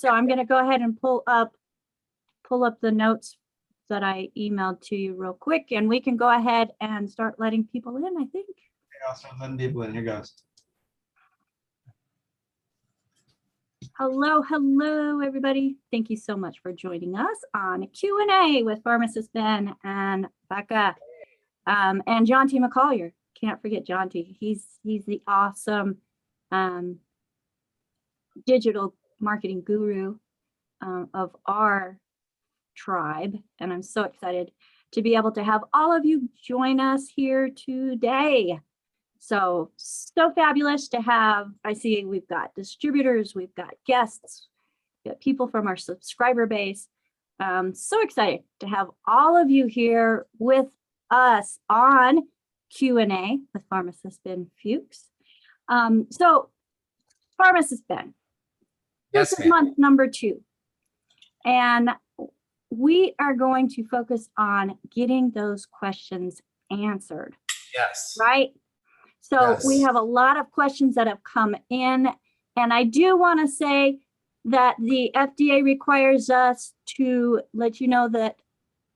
So I'm going to go ahead and pull up the notes that I emailed to you real quick, and we can go ahead and start letting people in, I think. Okay, I'll start letting people in. Here goes. Hello, everybody. Thank you so much for joining us on Q&A with Pharmacist Ben and Becca and John T. McCollier. Can't forget John T. He's the awesome digital marketing guru of our tribe, and I'm so excited to be able to have all of you join us here today. So fabulous to have. I see we've got distributors, we've got guests, we've got people from our subscriber base. So excited to have all of you here with us on Q&A with Pharmacist Ben Fuchs. So Pharmacist Ben, this is month number 2, and we are going to focus on getting those questions answered. Yes. Right? So we have a lot of questions that have come in, and I do want to say that the FDA requires us to let you know that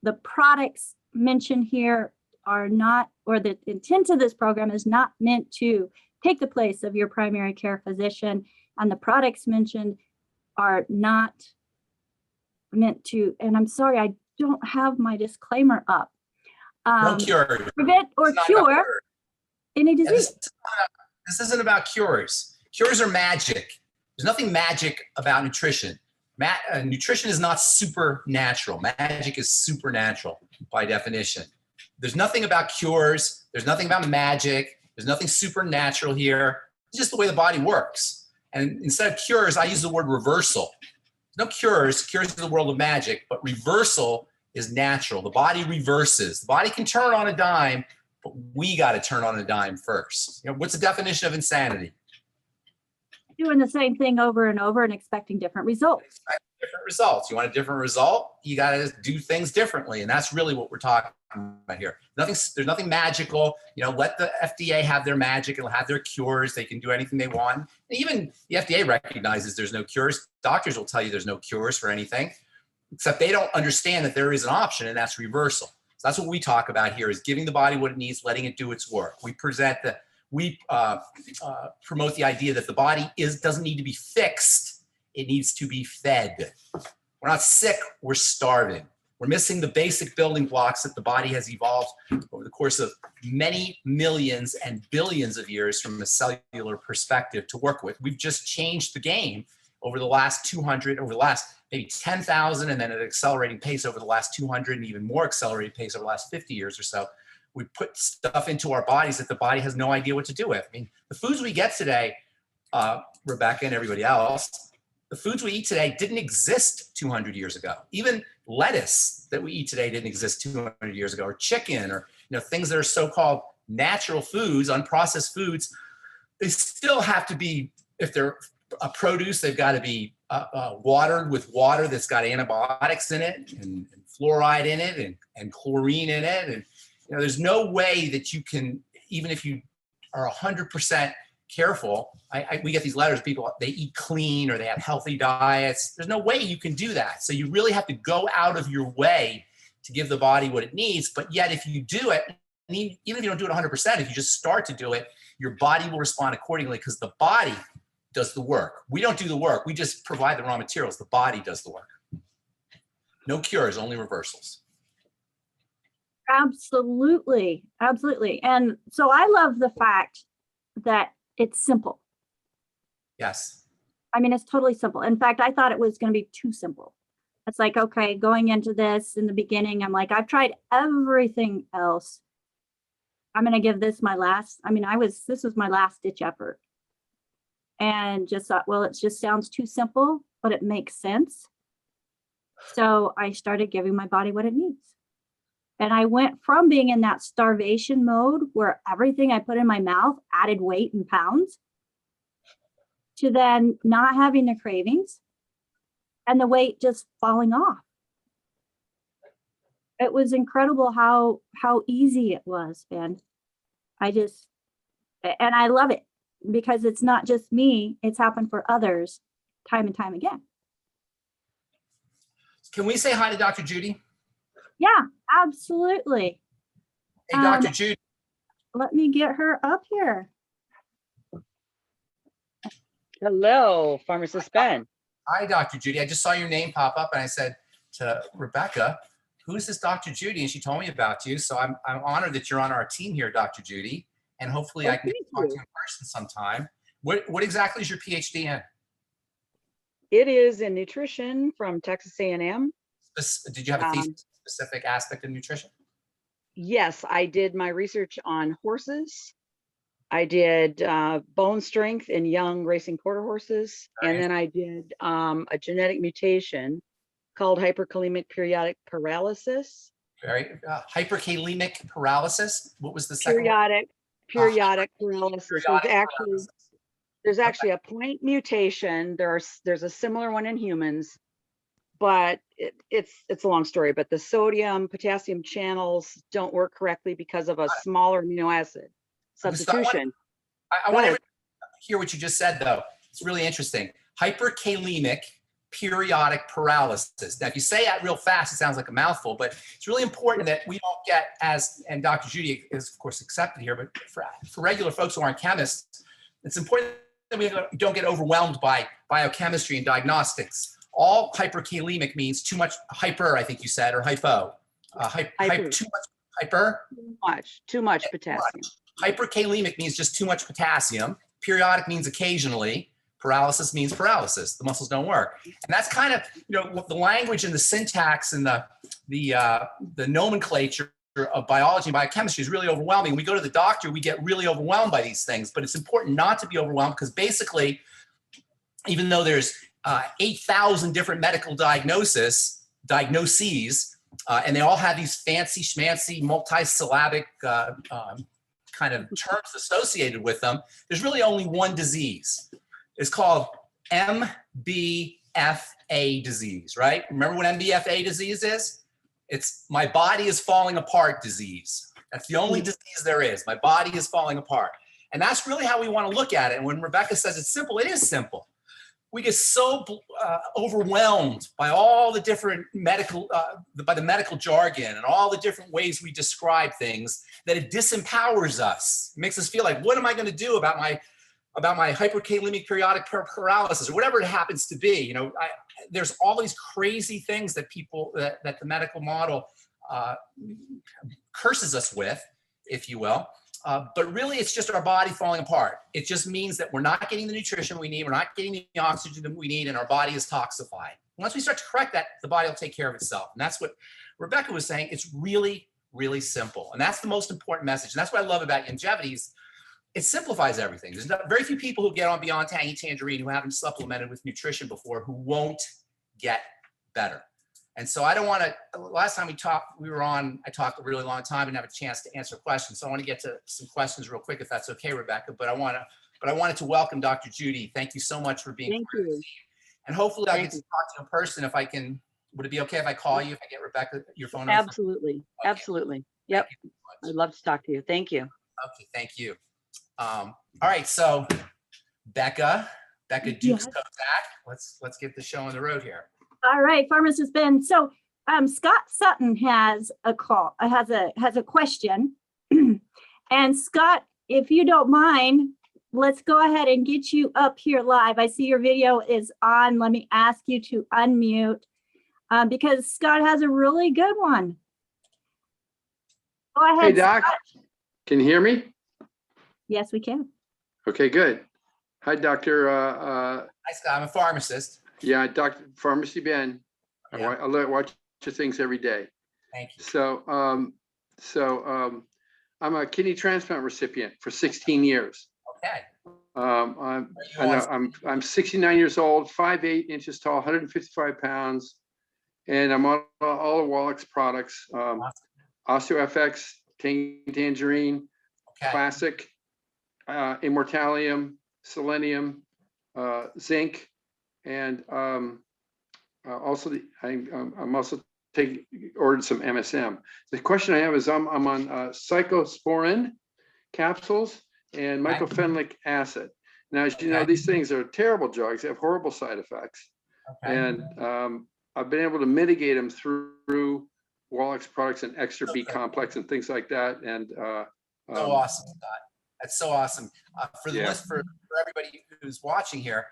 the products mentioned here are not, or the intent of this program is not meant to take the place of your primary care physician, and the products mentioned are not meant to, and I'm sorry, I don't have my disclaimer up. No cure. Prevent or cure any disease. This isn't about cures. Cures are magic. There's nothing magic about nutrition. Nutrition is not supernatural. Magic is supernatural by definition. There's nothing about cures. There's nothing about magic. There's nothing supernatural here. It's just the way the body works. And instead of cures, I use the word reversal. No cures. Cures is the world of magic, but reversal is natural. The body reverses. The body can turn on a dime, but we got to turn on a dime first. You know, what's the definition of insanity? Doing the same thing over and over and expecting different results. Different results. You want a different result? You got to do things differently, and that's really what we're talking about here. There's nothing magical. You know, let the FDA have their magic. It'll have their cures. They can do anything they want. And even the FDA recognizes there's no cures. Doctors will tell you there's no cures for anything, except they don't understand that there is an option, and that's reversal. So that's what we talk about here: is giving the body what it needs, letting it do its work. We promote the idea that the body doesn't need to be fixed. It needs to be fed. We're not sick, we're starving. We're missing the basic building blocks that the body has evolved over the course of many millions and billions of years from a cellular perspective to work with. We've just changed the game over the last maybe 10,000, and then at an accelerating pace over the last 200, and even more accelerated pace over the last 50 years or so. We put stuff into our bodies that the body has no idea what to do with. I mean, the foods we get today, Rebecca and everybody else, the foods we eat today didn't exist 200 years ago. Even lettuce that we eat today didn't exist 200 years ago, or chicken, or things that are so-called natural foods, unprocessed foods. They still have to be, if they're a produce, they've got to be watered with water that's got antibiotics in it, and fluoride in it, and chlorine in it, and there's no way that you can, even if you are 100% careful. We get these letters, people, they eat clean or they have healthy diets. There's no way you can do that. So you really have to go out of your way to give the body what it needs. But yet if you do it, even if you don't do it 100%, if you just start to do it, your body will respond accordingly, because the body does the work. We don't do the work. We just provide the raw materials. The body does the work. No cures, only reversals. Absolutely. Absolutely. And so I love the fact that it's simple. Yes. I mean, it's totally simple. In fact, I thought it was going to be too simple. It's like, okay, going into this in the beginning, I'm like, I've tried everything else. I'm going to give this my last, this was my last ditch effort. And just thought, well, it just sounds too simple, but it makes sense. So I started giving my body what it needs. And I went from being in that starvation mode where everything I put in my mouth added weight in pounds, to then not having the cravings and the weight just falling off. It was incredible how easy it was, Ben. And I love it, because it's not just me, it's happened for others time and time again. can we say hi to Dr. Judy? Yeah, absolutely. Hey, Dr. Judy. Let me get her up here. Hello, Pharmacist Ben. Hi, Dr. Judy. I just saw your name pop up and I said to Rebecca, who's this Dr. Judy? And she told me about you. So I'm honored that you're on our team here, Dr. Judy. And hopefully I can talk to you in person sometime. What exactly is your PhD in? It is in nutrition from Texas A&M. Did you have a thesis specific aspect of nutrition? Yes, I did my research on horses. I did bone strength in young racing quarter horses. Right. And then I did a genetic mutation called hyperkalemic periodic paralysis. Very hyperkalemic paralysis. What was the second one? Periodic paralysis. Periodic paralysis. There's actually a point mutation. There's a similar one in humans, but it's a long story. But the sodium potassium channels don't work correctly because of a smaller amino acid substitution. I want to hear what you just said, though. It's really interesting. Hyperkalemic periodic paralysis. Now, if you say that real fast, it sounds like a mouthful, but it's really important that we don't get and Dr. Judy is, of course, accepted here, but for regular folks who aren't chemists, it's important that we don't get overwhelmed by biochemistry and diagnostics. All hyperkalemic means too much hyper, I think you said, or hypo. Too much potassium. Hyperkalemic means just too much potassium. Periodic means occasionally. Paralysis means paralysis. The muscles don't work. And that's kind of, the language and the syntax and the nomenclature of biology and biochemistry is really overwhelming. When we go to the doctor, we get really overwhelmed by these things, but it's important not to be overwhelmed because basically, even though there's 8,000 different medical diagnoses, and they all have these fancy schmancy multisyllabic kind of terms associated with them, there's really only one disease. It's called MBFA disease, right? Remember what MBFA disease is? It's my body is falling apart disease. That's the only disease there is. My body is falling apart. And that's really how we want to look at it. And when Rebecca says it's simple, it is simple. We get so overwhelmed by all the different by the medical jargon and all the different ways we describe things that it disempowers us. It makes us feel like, what am I going to do about my hyperkalemic periodic paralysis or whatever it happens to be? There's all these crazy things that that the medical model curses us with, if you will. But really, it's just our body falling apart. It just means that we're not getting the nutrition we need, we're not getting the oxygen that we need, and our body is toxified. Once we start to correct that, the body will take care of itself. And that's what Rebecca was saying. It's really, really simple. And that's the most important message. And that's what I love about longevities. It simplifies everything. There's very few people who get on Beyond Tangy Tangerine who haven't supplemented with nutrition before who won't get better. And so I don't want to, last time we talked, I talked a really long time and have a chance to answer questions. So I want to get to some questions real quick, if that's okay, Rebecca. But I wanted to welcome Dr. Judy. Thank you so much for being here. Thank you. And hopefully I get to talk to you in person if I can. Would it be okay if I call you, if I get Rebecca your phone number? Absolutely. Okay. Absolutely. Yep. I'd love to talk to you. Thank you. Okay, thank you. All right, so Becca Dukes Kozak. Let's get the show on the road here. All right, Pharmacist Ben. So Scott Sutton has a question. And Scott, if you don't mind, let's go ahead and get you up here live. I see your video is on. Let me ask you to unmute because Scott has a really good one. Go ahead. Hey, Doc. Scott. Can you hear me? Yes, we can. Okay, good. Hi, Dr. Hi, Scott. I'm a pharmacist. Yeah, Dr. Pharmacy Ben. Yeah. I watch your things every day. Thank you. So, I'm a kidney transplant recipient for 16 years. Okay. I'm 69 years old, 5'8" inches tall, 155 pounds, and I'm on all of Wallach's products, OsteoFX, Tangerine, Okay. Classic, Immortalium, Selenium, Zinc, and also I'm also ordered some MSM. The question I have is I'm on cyclosporin capsules and mycophenolic acid. Now, as you know, these things are terrible drugs. They have horrible side effects. Okay. And I've been able to mitigate them through Wallach's products and Extra B Okay. complex and things like that. And So awesome, Scott. That's so awesome. For the Yeah. list for everybody who's watching here,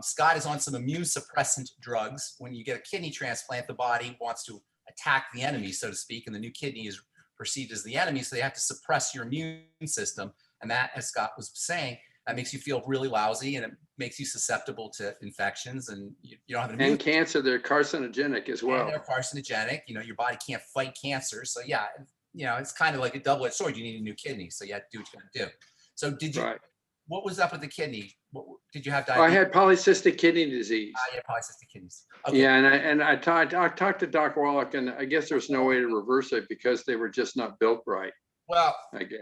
Scott is on some immune suppressant drugs. When you get a kidney transplant, the body wants to attack the enemy, so to speak, and the new kidney is perceived as the enemy, so they have to suppress your immune system. And that, as Scott was saying, that makes you feel really lousy, and it makes you susceptible to infections, and you don't have an immune and cancer, they're carcinogenic as and well. they're carcinogenic. You know, your body can't fight cancer. So yeah, you know, it's kind of like a double-edged sword. You need a new kidney, so you have to do what you got to do. So did you? Right. What was up with the kidney? What, did you have I diabetes? had polycystic kidney disease. Yeah, polycystic kidneys. Okay. Yeah, and I talked to Doc Wallach, and I guess there's no way to reverse it because they were just not built right, Well, I guess.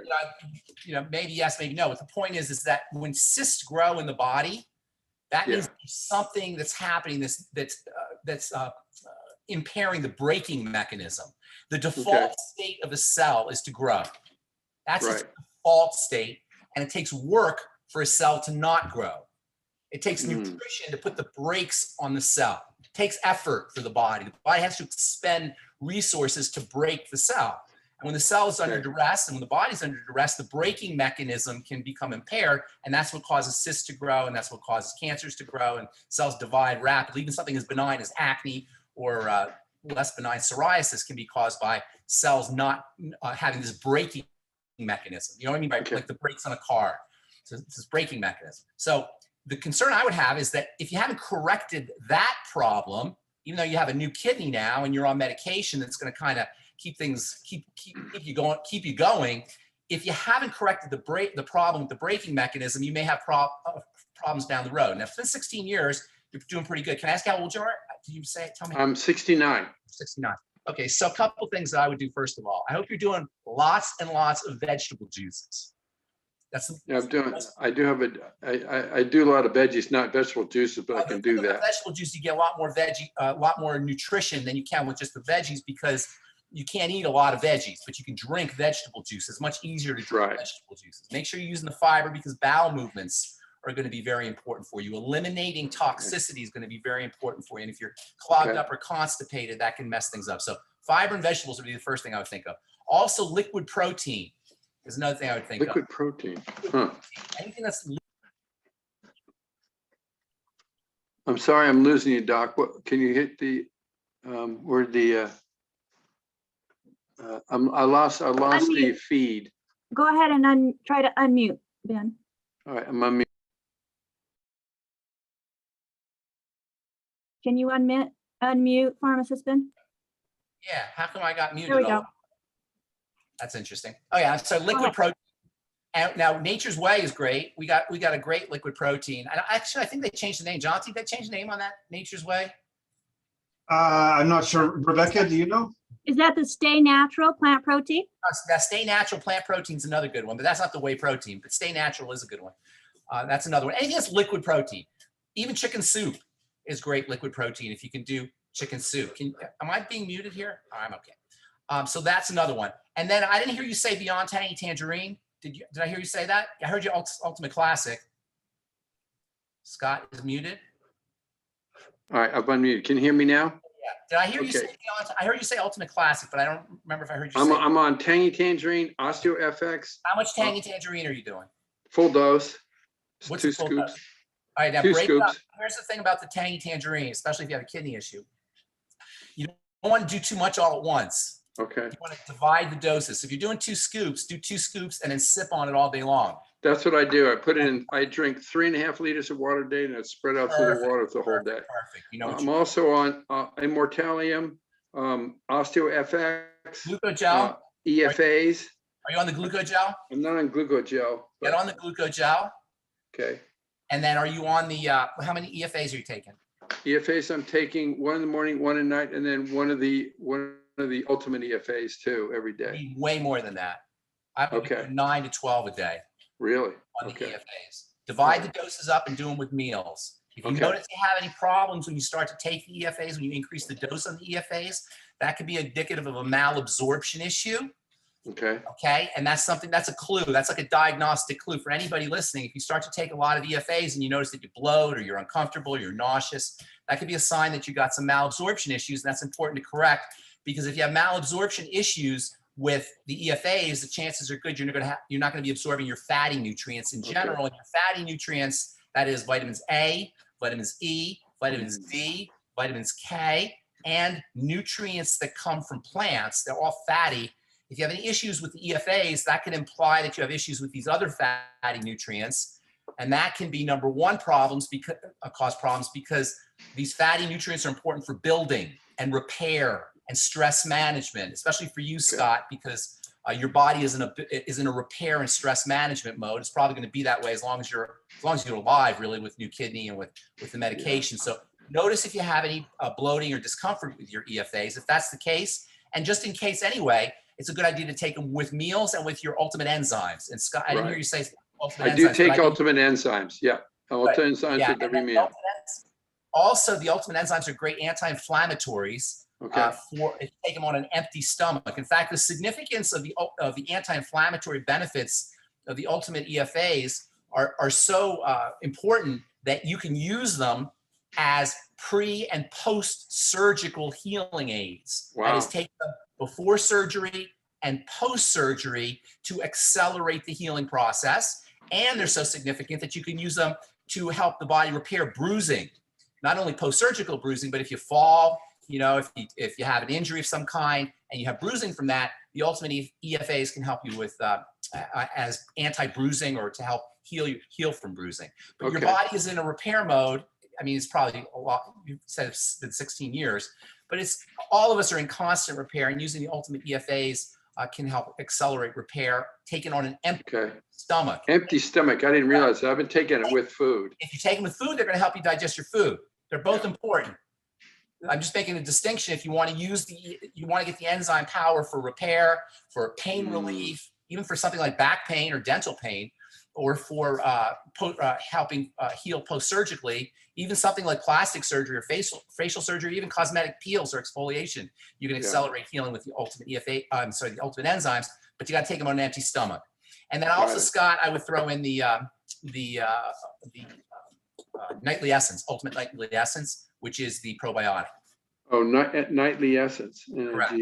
you know, maybe yes, maybe no. But the point is that when cysts grow in the body, that means Yeah. there's something that's happening that's impairing the braking mechanism. The default Okay. state of a cell is to grow. That's its Right. default state, and it takes work for a cell to not grow. It takes Mm. nutrition to put the brakes on the cell. It takes effort for the body. The body has to expend resources to break the cell. And when the cell is under Okay. duress and when the body's under duress, the braking mechanism can become impaired. And that's what causes cysts to grow. And that's what causes cancers to grow. And cells divide rapidly. Even something as benign as acne or less benign psoriasis can be caused by cells not having this braking mechanism. You know what I mean? By Okay. like the brakes on a car. So it's this braking mechanism. So the concern I would have is that if you haven't corrected that problem, even though you have a new kidney now and you're on medication that's going to kind of keep you going. If you haven't corrected the problem with the braking mechanism, you may have problems down the road. Now, for 16 years, you're doing pretty good. Can I ask how old you are? Did you say? Tell me. I'm 69. 69. Okay, so a couple things that I would do first of all. I hope you're doing lots and lots of vegetable juices. Yeah, I do a lot of veggies, not vegetable juices, but I can do that. Vegetable juice, you get a lot more nutrition than you can with just the veggies because you can't eat a lot of veggies, but you can drink vegetable juice. It's much easier to drink Right. vegetable juices. Make sure you're using the fiber because bowel movements are going to be very important for you. Eliminating toxicity is going to be very important for you. And if you're clogged Okay. up or constipated, that can mess things up. So fiber and vegetables would be the first thing I would think of. Also, liquid protein is another thing I would think of. Liquid protein. Huh. Anything that's I'm sorry, I'm losing you, Doc. What, can you hit the, where the, I lost the Unmute. feed. Go ahead and try to unmute, Ben. All right, I'm on mute. Can you unmute Pharmacist Ben? Yeah, how come I got muted? There we all- go. That's interesting. Oh yeah, so liquid ahead. protein. And now Nature's Way is great. We got a great liquid protein. And actually, I think they changed the name. John, did they change the name on that Nature's Way? I'm not sure. Rebecca, do you know? Is that the Stay Natural plant protein? That Stay Natural plant protein is another good one, but that's not the whey protein. But Stay Natural is a good one. That's another one. Anything that's liquid protein, even chicken soup is great liquid protein if you can do chicken soup. Am I being muted here? Oh, I'm okay. So that's another one. And then I didn't hear you say Beyond Tangy Tangerine. Did I hear you say that? I heard you Ultimate Classic. Scott is muted. All right, I've unmuted. Can you hear me now? Yeah. Did I hear you say Okay. Beyond? I heard you say Ultimate Classic, but I don't remember if I heard you I'm say. I'm on Tangy Tangerine, OsteoFX, How much Tangy Tangerine are you doing? full dose. What's 2 the full scoops. dose? All right, now 2 break it up. scoops. Here's the thing about the Tangy Tangerine, especially if you have a kidney issue. You don't want to do too much all at once. Okay, You want to divide the doses. So if you're doing 2 scoops, do 2 scoops and then sip on it all day long. that's what I do. I put it in, I drink 3.5 liters of water a day and I spread out through the Perfect, water the whole day. Perfect. You know what I'm also on Immortalium, OsteoFX, Glucogel. EFAs. Are you on the glucogel? I'm not on glucogel. Get on the glucogel. Okay. And then are you on the, how many EFAs are you taking? EFAs, I'm taking 1 in the morning, 1 at night, and then one of the ultimate EFAs too, every You day. need way more than that. I'm Okay. doing 9 to 12 a day Really? on the Okay. EFAs. Divide the doses up and do them with meals. If you Okay. notice you have any problems when you start to take the EFAs, when you increase the dose on the EFAs, that could be indicative of a malabsorption issue. Okay. Okay. And that's something, that's a clue. That's like a diagnostic clue for anybody listening. If you start to take a lot of EFAs and you notice that you bloat or you're uncomfortable, or you're nauseous, that could be a sign that you got some malabsorption issues. And that's important to correct, because if you have malabsorption issues with the EFAs, the chances are good you're not going to be absorbing your fatty nutrients in general. And your fatty nutrients, that is vitamins A, vitamins E, vitamins D, vitamins K, and nutrients that come from plants. They're all fatty. If you have any issues with the EFAs, that could imply that you have issues with these other fatty nutrients. And that can be number one cause problems, because these fatty nutrients are important for building and repair and stress management, especially for you, Scott, because your body is in a repair and stress management mode. It's probably going to be that way as long as you're alive, really, with new kidney and with the medication. So notice if you have any bloating or discomfort with your EFAs. If that's the case, and just in case anyway, it's a good idea to take them with meals and with your ultimate enzymes. And Scott, I didn't hear you say ultimate enzymes. I do take ultimate enzymes. Yeah. Ultimate enzymes with every meal. Also, the ultimate enzymes are great anti-inflammatories. Okay. For if you take them on an empty stomach. In fact, the significance of the anti-inflammatory benefits of the ultimate EFAs are so important that you can use them as pre and post-surgical healing aids. Wow. That is, take them before surgery and post-surgery to accelerate the healing process. And they're so significant that you can use them to help the body repair bruising, not only post-surgical bruising, but if you fall, you know, if you have an injury of some kind and you have bruising from that, the ultimate EFAs can help you with as anti-bruising, or to help heal from bruising. But your body is in a repair mode. I mean, it's probably a lot. You said it's been 16 years, but it's all of us are in constant repair, and using the ultimate EFAs can help accelerate repair. Taken on an empty stomach. Empty stomach. I didn't realize that. I've been taking it with food. If you take them with food, they're going to help you digest your food. They're both important. I'm just making a distinction. If you want to you want to get the enzyme power for repair, for pain relief, even for something like back pain or dental pain, or for helping heal post-surgically, even something like plastic surgery or facial surgery, even cosmetic peels or exfoliation, you can accelerate healing with the ultimate the ultimate enzymes, but you got to take them on an empty stomach. And then also, Scott, I would throw in the nightly essence, ultimate nightly essence, which is the probiotic. Oh, nightly essence. Correct.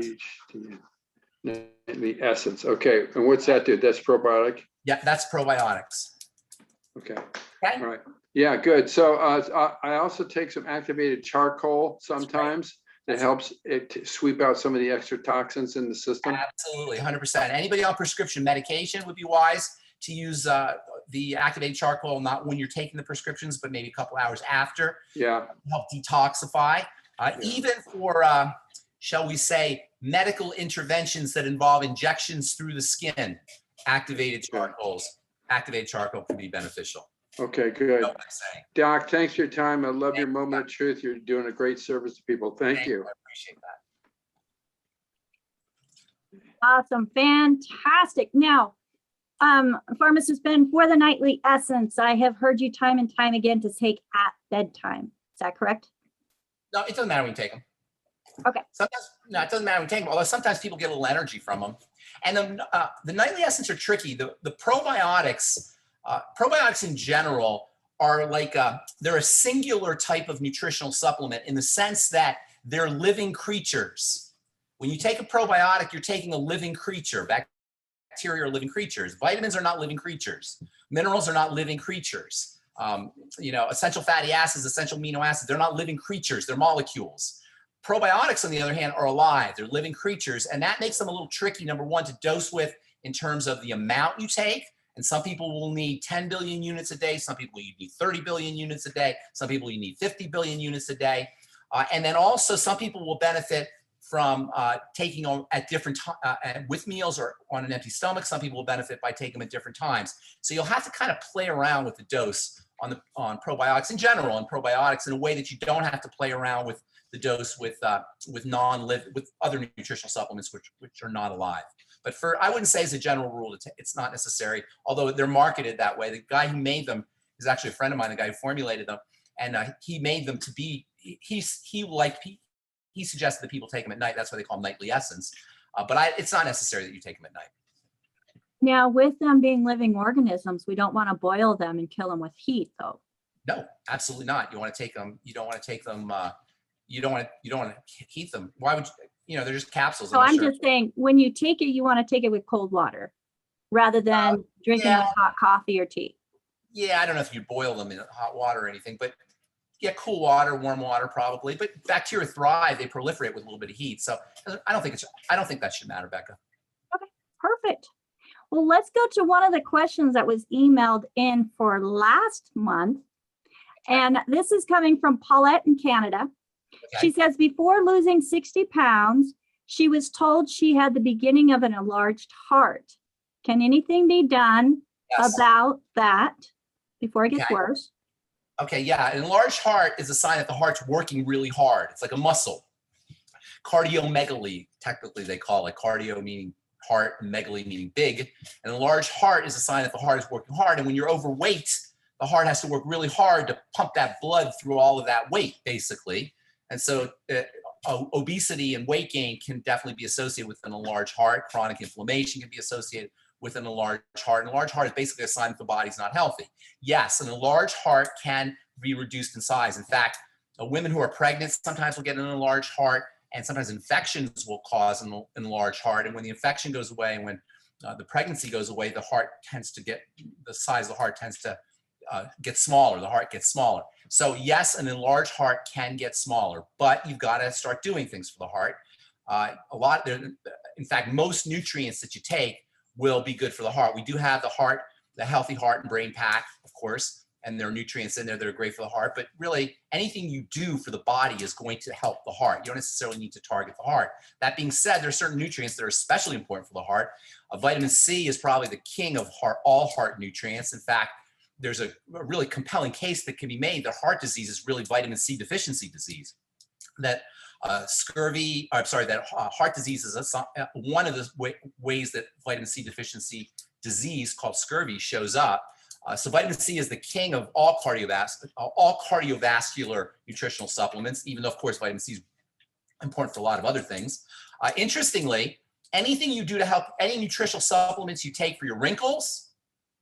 Nightly essence. Okay. And what's that do? That's probiotic? Yeah, that's probiotics. Okay. Okay. All right. Yeah, good. So I also take some activated charcoal sometimes. That helps it to sweep out some of the extra toxins in the system. Absolutely, 100%. Anybody on prescription medication would be wise to use the activated charcoal, not when you're taking the prescriptions, but maybe a couple hours after. Yeah. Help detoxify. Even for, shall we say, medical interventions that involve injections through the skin, activated charcoal can be beneficial. Okay, good. You know what I'm saying? Doc, thanks for your time. I love your moment of truth. You're doing a great service to people. Thank you. I appreciate that. Awesome. Fantastic. Now, Pharmacist Ben, for the nightly essence, I have heard you time and time again to take at bedtime. Is that correct? No, it doesn't matter when you take them. Okay. Sometimes, no, it doesn't matter when you take them, although sometimes people get a little energy from them. And the nightly essence are tricky. The probiotics in general are like they're a singular type of nutritional supplement in the sense that they're living creatures. When you take a probiotic, you're taking a living creature. Bacteria are living creatures. Vitamins are not living creatures. Minerals are not living creatures. Essential fatty acids, essential amino acids, they're not living creatures. They're molecules. Probiotics, on the other hand, are alive. They're living creatures, and that makes them a little tricky, number one, to dose with in terms of the amount you take. And some people will need 10 billion units a day. Some people you need 30 billion units a day. Some people you need 50 billion units a day. And then also some people will benefit from taking them at different with meals or on an empty stomach. Some people will benefit by taking them at different times. So you'll have to kind of play around with the dose on probiotics in general, and probiotics in a way that you don't have to play around with the dose with other nutritional supplements which are not alive. But I wouldn't say as a general rule, it's not necessary, although they're marketed that way. The guy who made them is actually a friend of mine, the guy who formulated them, and he made them to be, he suggested that people take them at night. That's why they call them nightly essence. But it's not necessary that you take them at night. Now, with them being living organisms, we don't want to boil them and kill them with heat, though. No, absolutely not. You want to take them. You don't want to take them. You don't want to heat them. Why would you? They're just capsules. So I'm just saying, when you take it, you want to take it with cold water rather than drinking it with hot coffee or tea. Yeah, I don't know if you boil them in hot water or anything, but yeah, cool water, warm water probably. But bacteria thrive; they proliferate with a little bit of heat. So I don't think that should matter, Becca. Okay, perfect. Well, let's go to one of the questions that was emailed in for last month. And this is coming from Paulette in Canada. Okay. She says, before losing 60 pounds, she was told she had the beginning of an enlarged heart. Can anything be done about that before it gets worse? Okay, yeah. An enlarged heart is a sign that the heart's working really hard. It's like a muscle. Cardiomegaly, technically they call it. Cardio meaning heart, and megaly meaning big. An enlarged heart is a sign that the heart is working hard. And when you're overweight, the heart has to work really hard to pump that blood through all of that weight, basically. And so obesity and weight gain can definitely be associated with an enlarged heart. Chronic inflammation can be associated with an enlarged heart. An enlarged heart is basically a sign that the body's not healthy. Yes, an enlarged heart can be reduced in size. In fact, women who are pregnant sometimes will get an enlarged heart, and sometimes infections will cause an enlarged heart. And when the infection goes away and when the pregnancy goes away, the size of the heart tends to get smaller. The heart gets smaller. So yes, an enlarged heart can get smaller, but you've got to start doing things for the heart. In fact, most nutrients that you take will be good for the heart. We do have the healthy heart and brain pack, of course, and there are nutrients in there that are great for the heart, but really anything you do for the body is going to help the heart. You don't necessarily need to target the heart. That being said, there are certain nutrients that are especially important for the heart. Vitamin C is probably the king of all heart nutrients. In fact, there's a really compelling case that can be made that heart disease is really vitamin C deficiency disease. That heart disease is one of the ways that vitamin C deficiency disease called scurvy shows up. So vitamin C is the king of all cardiovascular nutritional supplements, even though, of course, vitamin C is important for a lot of other things. Interestingly, anything you do to help, any nutritional supplements you take for your wrinkles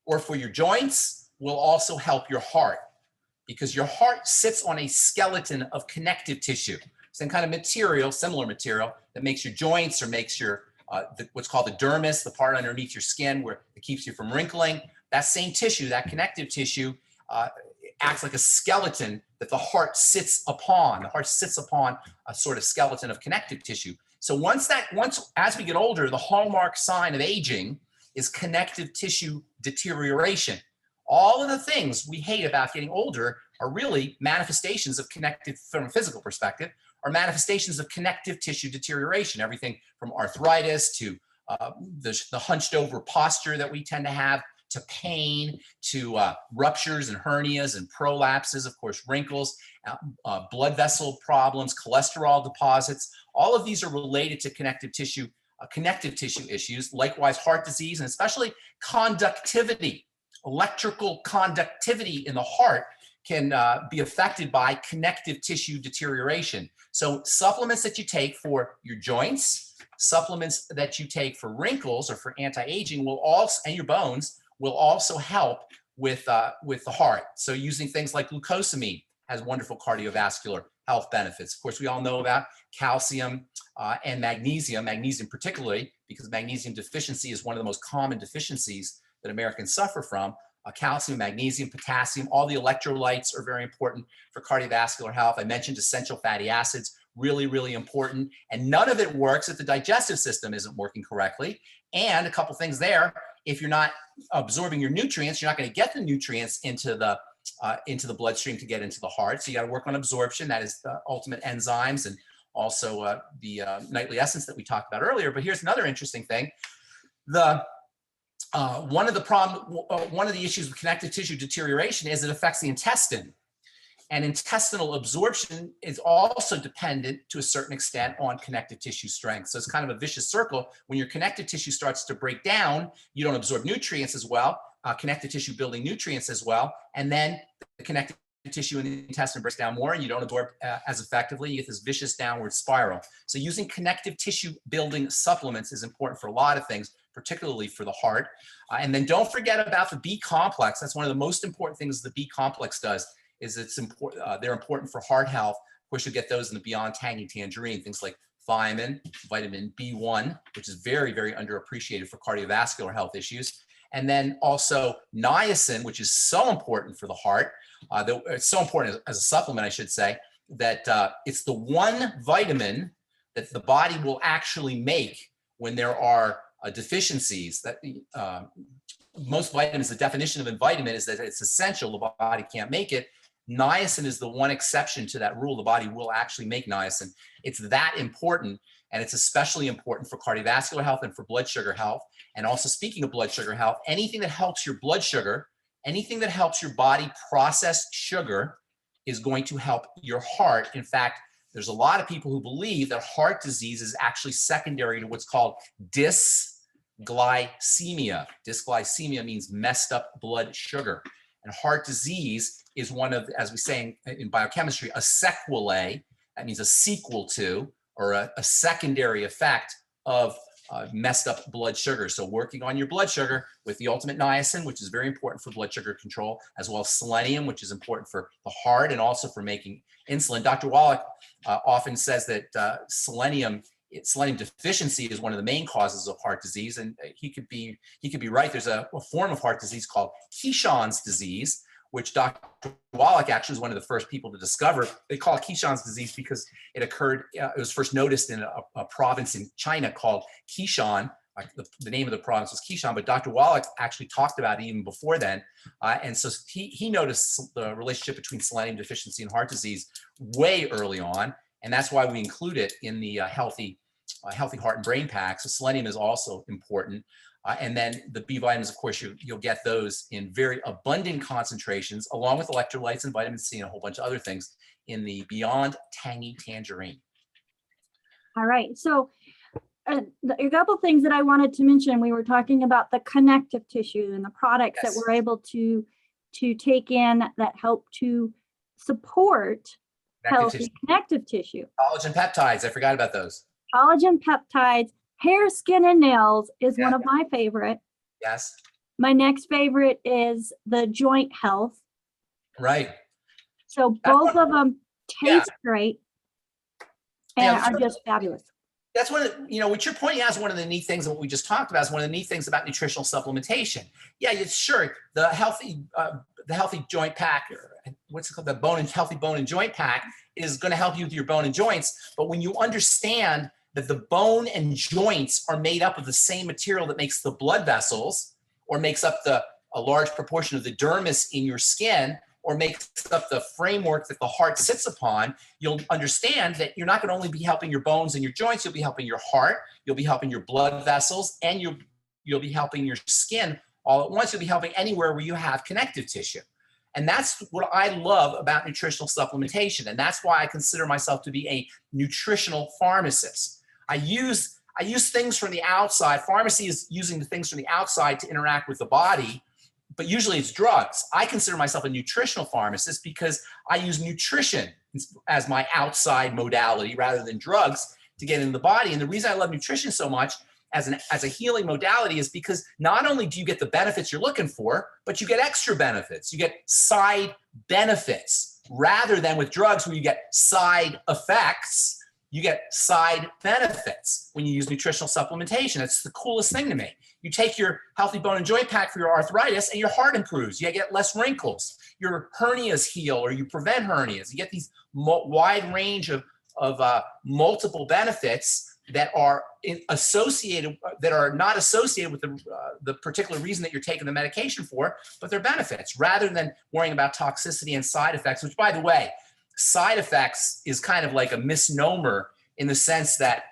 or for your joints will also help your heart, because your heart sits on a skeleton of connective tissue, same kind of material, similar material that makes your joints or makes your what's called the dermis, the part underneath your skin where it keeps you from wrinkling. That same tissue, that connective tissue, acts like a skeleton that the heart sits upon. The heart sits upon a sort of skeleton of connective tissue. So as we get older, the hallmark sign of aging is connective tissue deterioration. All of the things we hate about getting older are really manifestations of from a physical perspective, are manifestations of connective tissue deterioration. Everything from arthritis to the hunched over posture that we tend to have, to pain, to ruptures and hernias and prolapses, of course, wrinkles, blood vessel problems, cholesterol deposits. All of these are related to connective tissue issues. Likewise, heart disease, and especially conductivity. Electrical conductivity in the heart can be affected by connective tissue deterioration. So supplements that you take for your joints, supplements that you take for wrinkles or for anti-aging and your bones will also help with the heart. So using things like glucosamine has wonderful cardiovascular health benefits. Of course, we all know about calcium and magnesium particularly, because magnesium deficiency is one of the most common deficiencies that Americans suffer from. Calcium, magnesium, potassium, all the electrolytes are very important for cardiovascular health. I mentioned essential fatty acids, really, really important. And none of it works if the digestive system isn't working correctly. And a couple things there, if you're not absorbing your nutrients, you're not going to get the nutrients into the bloodstream to get into the heart. So you got to work on absorption. That is the ultimate enzymes and also the nightly essence that we talked about earlier. But here's another interesting thing. One of the issues with connective tissue deterioration is it affects the intestine. And intestinal absorption is also dependent to a certain extent on connective tissue strength. So it's kind of a vicious circle. When your connective tissue starts to break down, you don't absorb nutrients as well, connective tissue building nutrients as well, and then the connective tissue in the intestine breaks down more and you don't absorb as effectively. You get this vicious downward spiral. So using connective tissue building supplements is important for a lot of things, particularly for the heart. And then don't forget about the B complex. That's one of the most important things the B complex does, is it's important. They're important for heart health. Of course, you'll get those in the Beyond Tangy Tangerine, things like thiamine, vitamin B1, which is very, very underappreciated for cardiovascular health issues. And then also niacin, which is so important for the heart. It's so important as a supplement, I should say, that it's the one vitamin that the body will actually make when there are deficiencies. That most vitamins, the definition of a vitamin is that it's essential, the body can't make it. Niacin is the one exception to that rule. The body will actually make niacin. It's that important, and it's especially important for cardiovascular health and for blood sugar health. And also, speaking of blood sugar health, anything that helps your blood sugar, anything that helps your body process sugar is going to help your heart. In fact, there's a lot of people who believe that heart disease is actually secondary to what's called dysglycemia. Dysglycemia means messed up blood sugar. And heart disease is one of, as we say in biochemistry, a sequelae. That means a sequel to, or a secondary effect of messed up blood sugar. So working on your blood sugar with the ultimate niacin, which is very important for blood sugar control, as well as selenium, which is important for the heart and also for making insulin. Dr. Wallach often says that selenium deficiency is one of the main causes of heart disease, and he could be right. There's a form of heart disease called Keyshawn's disease, which Dr. Wallach actually is one of the first people to discover. They call it Keyshawn's disease because it occurred, it was first noticed in a province in China called Keyshawn. The name of the province was Keyshawn, but Dr. Wallach actually talked about it even before then. And so he noticed the relationship between selenium deficiency and heart disease way early on. And that's why we include it in the healthy heart and brain pack. So selenium is also important. And then the B vitamins, of course, you'll get those in very abundant concentrations, along with electrolytes and vitamin C and a whole bunch of other things in the Beyond Tangy Tangerine. All right. So a couple things that I wanted to mention. We were talking about the connective tissue and the products that we're able to take in that help to support healthy connective tissue. Collagen peptides. I forgot about those. Collagen peptides. Hair, skin, and nails is one of my favorite. Yes. My next favorite is the joint health. Right. So both of them taste great and are just fabulous. That's one of the, what you're pointing out is one of the neat things, and what we just talked about is one of the neat things about nutritional supplementation. Yeah, it's sure the healthy joint pack, or what's it called, the healthy bone and joint pack, is going to help you with your bone and joints. But when you understand that the bone and joints are made up of the same material that makes the blood vessels, or makes up a large proportion of the dermis in your skin, or makes up the framework that the heart sits upon, you'll understand that you're not going to only be helping your bones and your joints, you'll be helping your heart, you'll be helping your blood vessels, and you'll be helping your skin all at once. You'll be helping anywhere where you have connective tissue. And that's what I love about nutritional supplementation. And that's why I consider myself to be a nutritional pharmacist. I use things from the outside. Pharmacy is using the things from the outside to interact with the body, but usually it's drugs. I consider myself a nutritional pharmacist because I use nutrition as my outside modality rather than drugs to get into the body. And the reason I love nutrition so much as a healing modality is because not only do you get the benefits you're looking for, but you get extra benefits. You get side benefits rather than with drugs where you get side effects. You get side benefits when you use nutritional supplementation. It's the coolest thing to me. You take your healthy bone and joint pack for your arthritis and your heart improves. You get less wrinkles. Your hernias heal, or you prevent hernias. You get these wide range of multiple benefits that are associated, that are not associated with the particular reason that you're taking the medication for, but they're benefits rather than worrying about toxicity and side effects, which, by the way, side effects is kind of like a misnomer in the sense that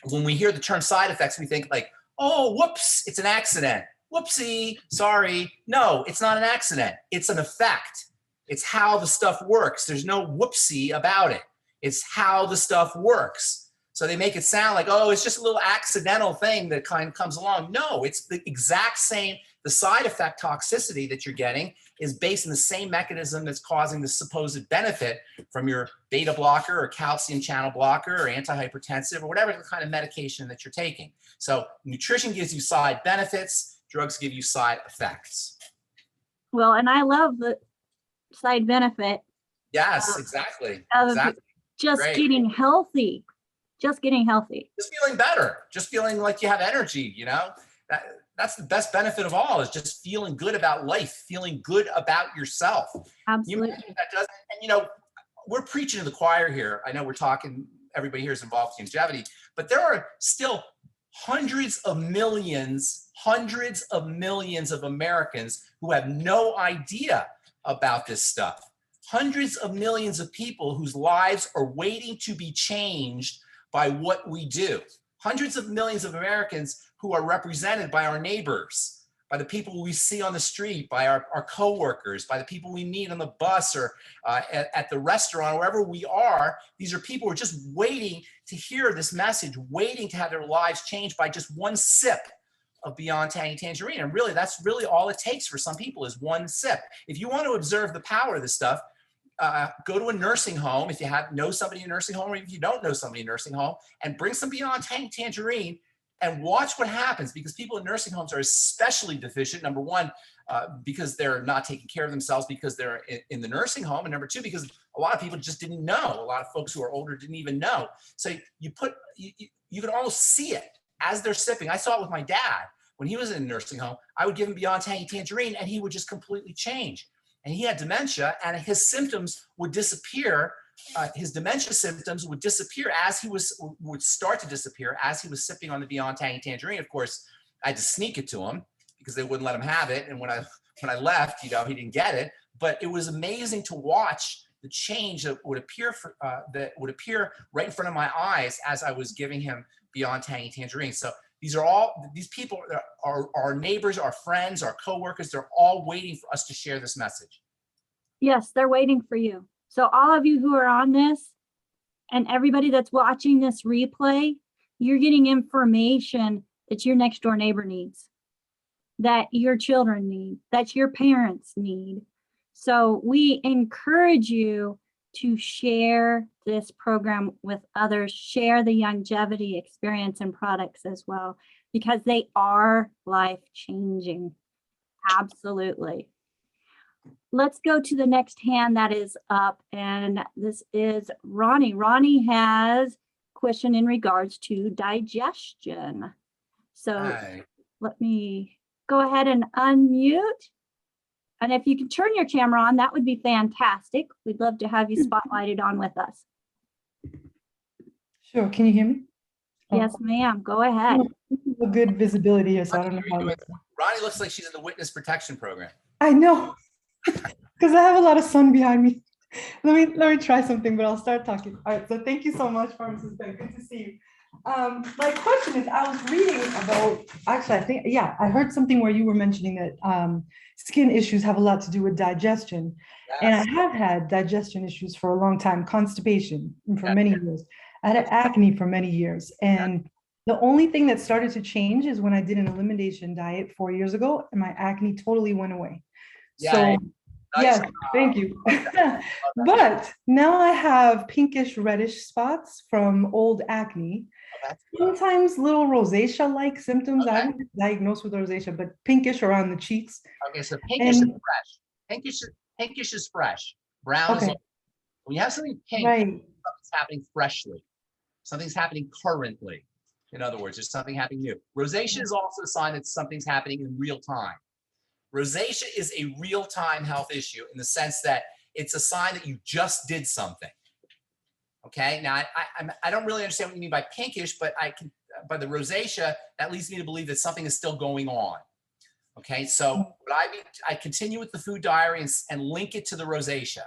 when we hear the term side effects, we think like, oh, whoops, it's an accident. Whoopsie, sorry. No, it's not an accident. It's an effect. It's how the stuff works. There's no whoopsie about it. It's how the stuff works. So they make it sound like, oh, it's just a little accidental thing that kind of comes along. No, it's the exact same. The side effect toxicity that you're getting is based on the same mechanism that's causing the supposed benefit from your beta blocker or calcium channel blocker or antihypertensive or whatever kind of medication that you're taking. So nutrition gives you side benefits, drugs give you side effects. Well, and I love the side benefit Yes, exactly. of Exactly. just Great. getting healthy, just getting healthy. Just feeling better, just feeling like you have energy, that's the best benefit of all, is just feeling good about life, feeling good about yourself. You Absolutely. mentioned that doesn't, and we're preaching to the choir here. I know we're talking, everybody here is involved in longevity, but there are still hundreds of millions of Americans who have no idea about this stuff. Hundreds of millions of people whose lives are waiting to be changed by what we do. Hundreds of millions of Americans who are represented by our neighbors, by the people we see on the street, by our coworkers, by the people we meet on the bus or at the restaurant, wherever we are. These are people who are just waiting to hear this message, waiting to have their lives changed by just one sip of Beyond Tangy Tangerine. And really, that's really all it takes for some people, is one sip. If you want to observe the power of this stuff, go to a nursing home if you know somebody in a nursing home, or if you don't know somebody in a nursing home, and bring some Beyond Tangy Tangerine and watch what happens, because people in nursing homes are especially deficient. Number one, because they're not taking care of themselves because they're in the nursing home. And number two, because a lot of people just didn't know. A lot of folks who are older didn't even know. So you can almost see it as they're sipping. I saw it with my dad when he was in a nursing home. I would give him Beyond Tangy Tangerine and he would just completely change. And he had dementia, and his symptoms would disappear. His dementia symptoms would disappear would start to disappear as he was sipping on the Beyond Tangy Tangerine. Of course, I had to sneak it to him because they wouldn't let him have it. And when I left, he didn't get it. But it was amazing to watch the change that would appear right in front of my eyes as I was giving him Beyond Tangy Tangerine. So these people are our neighbors, our friends, our coworkers. They're all waiting for us to share this message. Yes, they're waiting for you. So all of you who are on this and everybody that's watching this replay, you're getting information that your next door neighbor needs, that your children need, that your parents need. So we encourage you to share this program with others, share the longevity experience and products as well, because they are life-changing. Absolutely. Let's go to the next hand that is up, and this is Ronnie. Ronnie has a question in regards to digestion. So Hi. let me go ahead and unmute. And if you can turn your camera on, that would be fantastic. We'd love to have you spotlighted on with us. Sure. Can you hear me? Yes, ma'am. Go ahead. A good visibility here, so I don't know how. Ronnie looks like she's in the witness protection program. I know, because I have a lot of sun behind me. Let me try something, but I'll start talking. All right. So thank you so much, Pharmacist Ben. Good to see you. My question is, I was reading about, actually, I heard something where you were mentioning that skin issues have a lot to do with digestion. Yes. And I have had digestion issues for a long time, constipation for many years. I had acne for many years. And the only thing that started to change is when I did an elimination diet 4 years ago, and my acne totally went away. Yeah, So, nice. yes, thank you. But now I have pinkish reddish spots from old acne. Sometimes little rosacea-like symptoms. I haven't been diagnosed with rosacea, but pinkish around the cheeks. Okay, so pinkish is fresh. Pinkish is fresh. Brown is old. When you have something pink, something's happening freshly. Something's happening currently. In other words, there's something happening new. Rosacea is also a sign that something's happening in real time. Rosacea is a real-time health issue in the sense that it's a sign that you just did something. Okay, now I don't really understand what you mean by pinkish, but by the rosacea, that leads me to believe that something is still going on. Okay, so what I continue with the food diary and link it to the rosacea.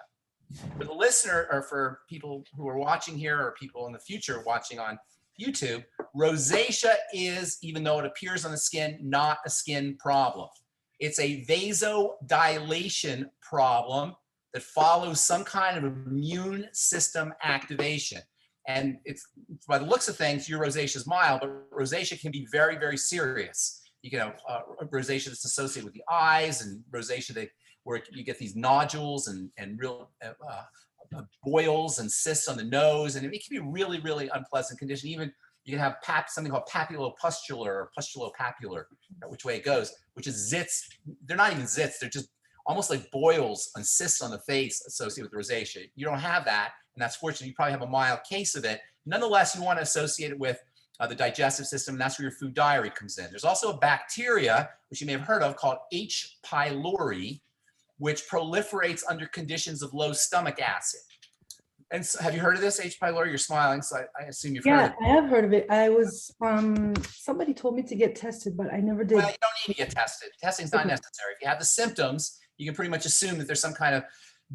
For the listener, or for people who are watching here, or people in the future watching on YouTube, rosacea is, even though it appears on the skin, not a skin problem. It's a vasodilation problem that follows some kind of immune system activation. And it's, by the looks of things, your rosacea is mild, but rosacea can be very, very serious. You can have rosacea that's associated with the eyes, and rosacea where you get these nodules and real boils and cysts on the nose, and it can be a really, really unpleasant condition. Even you can have something called papulopustular or pustulopapular, which way it goes, which is zits. They're not even zits. They're just almost like boils and cysts on the face associated with rosacea. You don't have that, and that's fortunate. You probably have a mild case of it. Nonetheless, you want to associate it with the digestive system, and that's where your food diary comes in. There's also a bacteria, which you may have heard of, called H. pylori, which proliferates under conditions of low stomach acid. And so, have you heard of this, H. pylori? You're smiling, so I assume you've heard of it. I have heard of it. I was, somebody told me to get tested, but I never did. Well, you don't need to get tested. Testing's not necessary. If you have the symptoms, you can pretty much assume that there's some kind of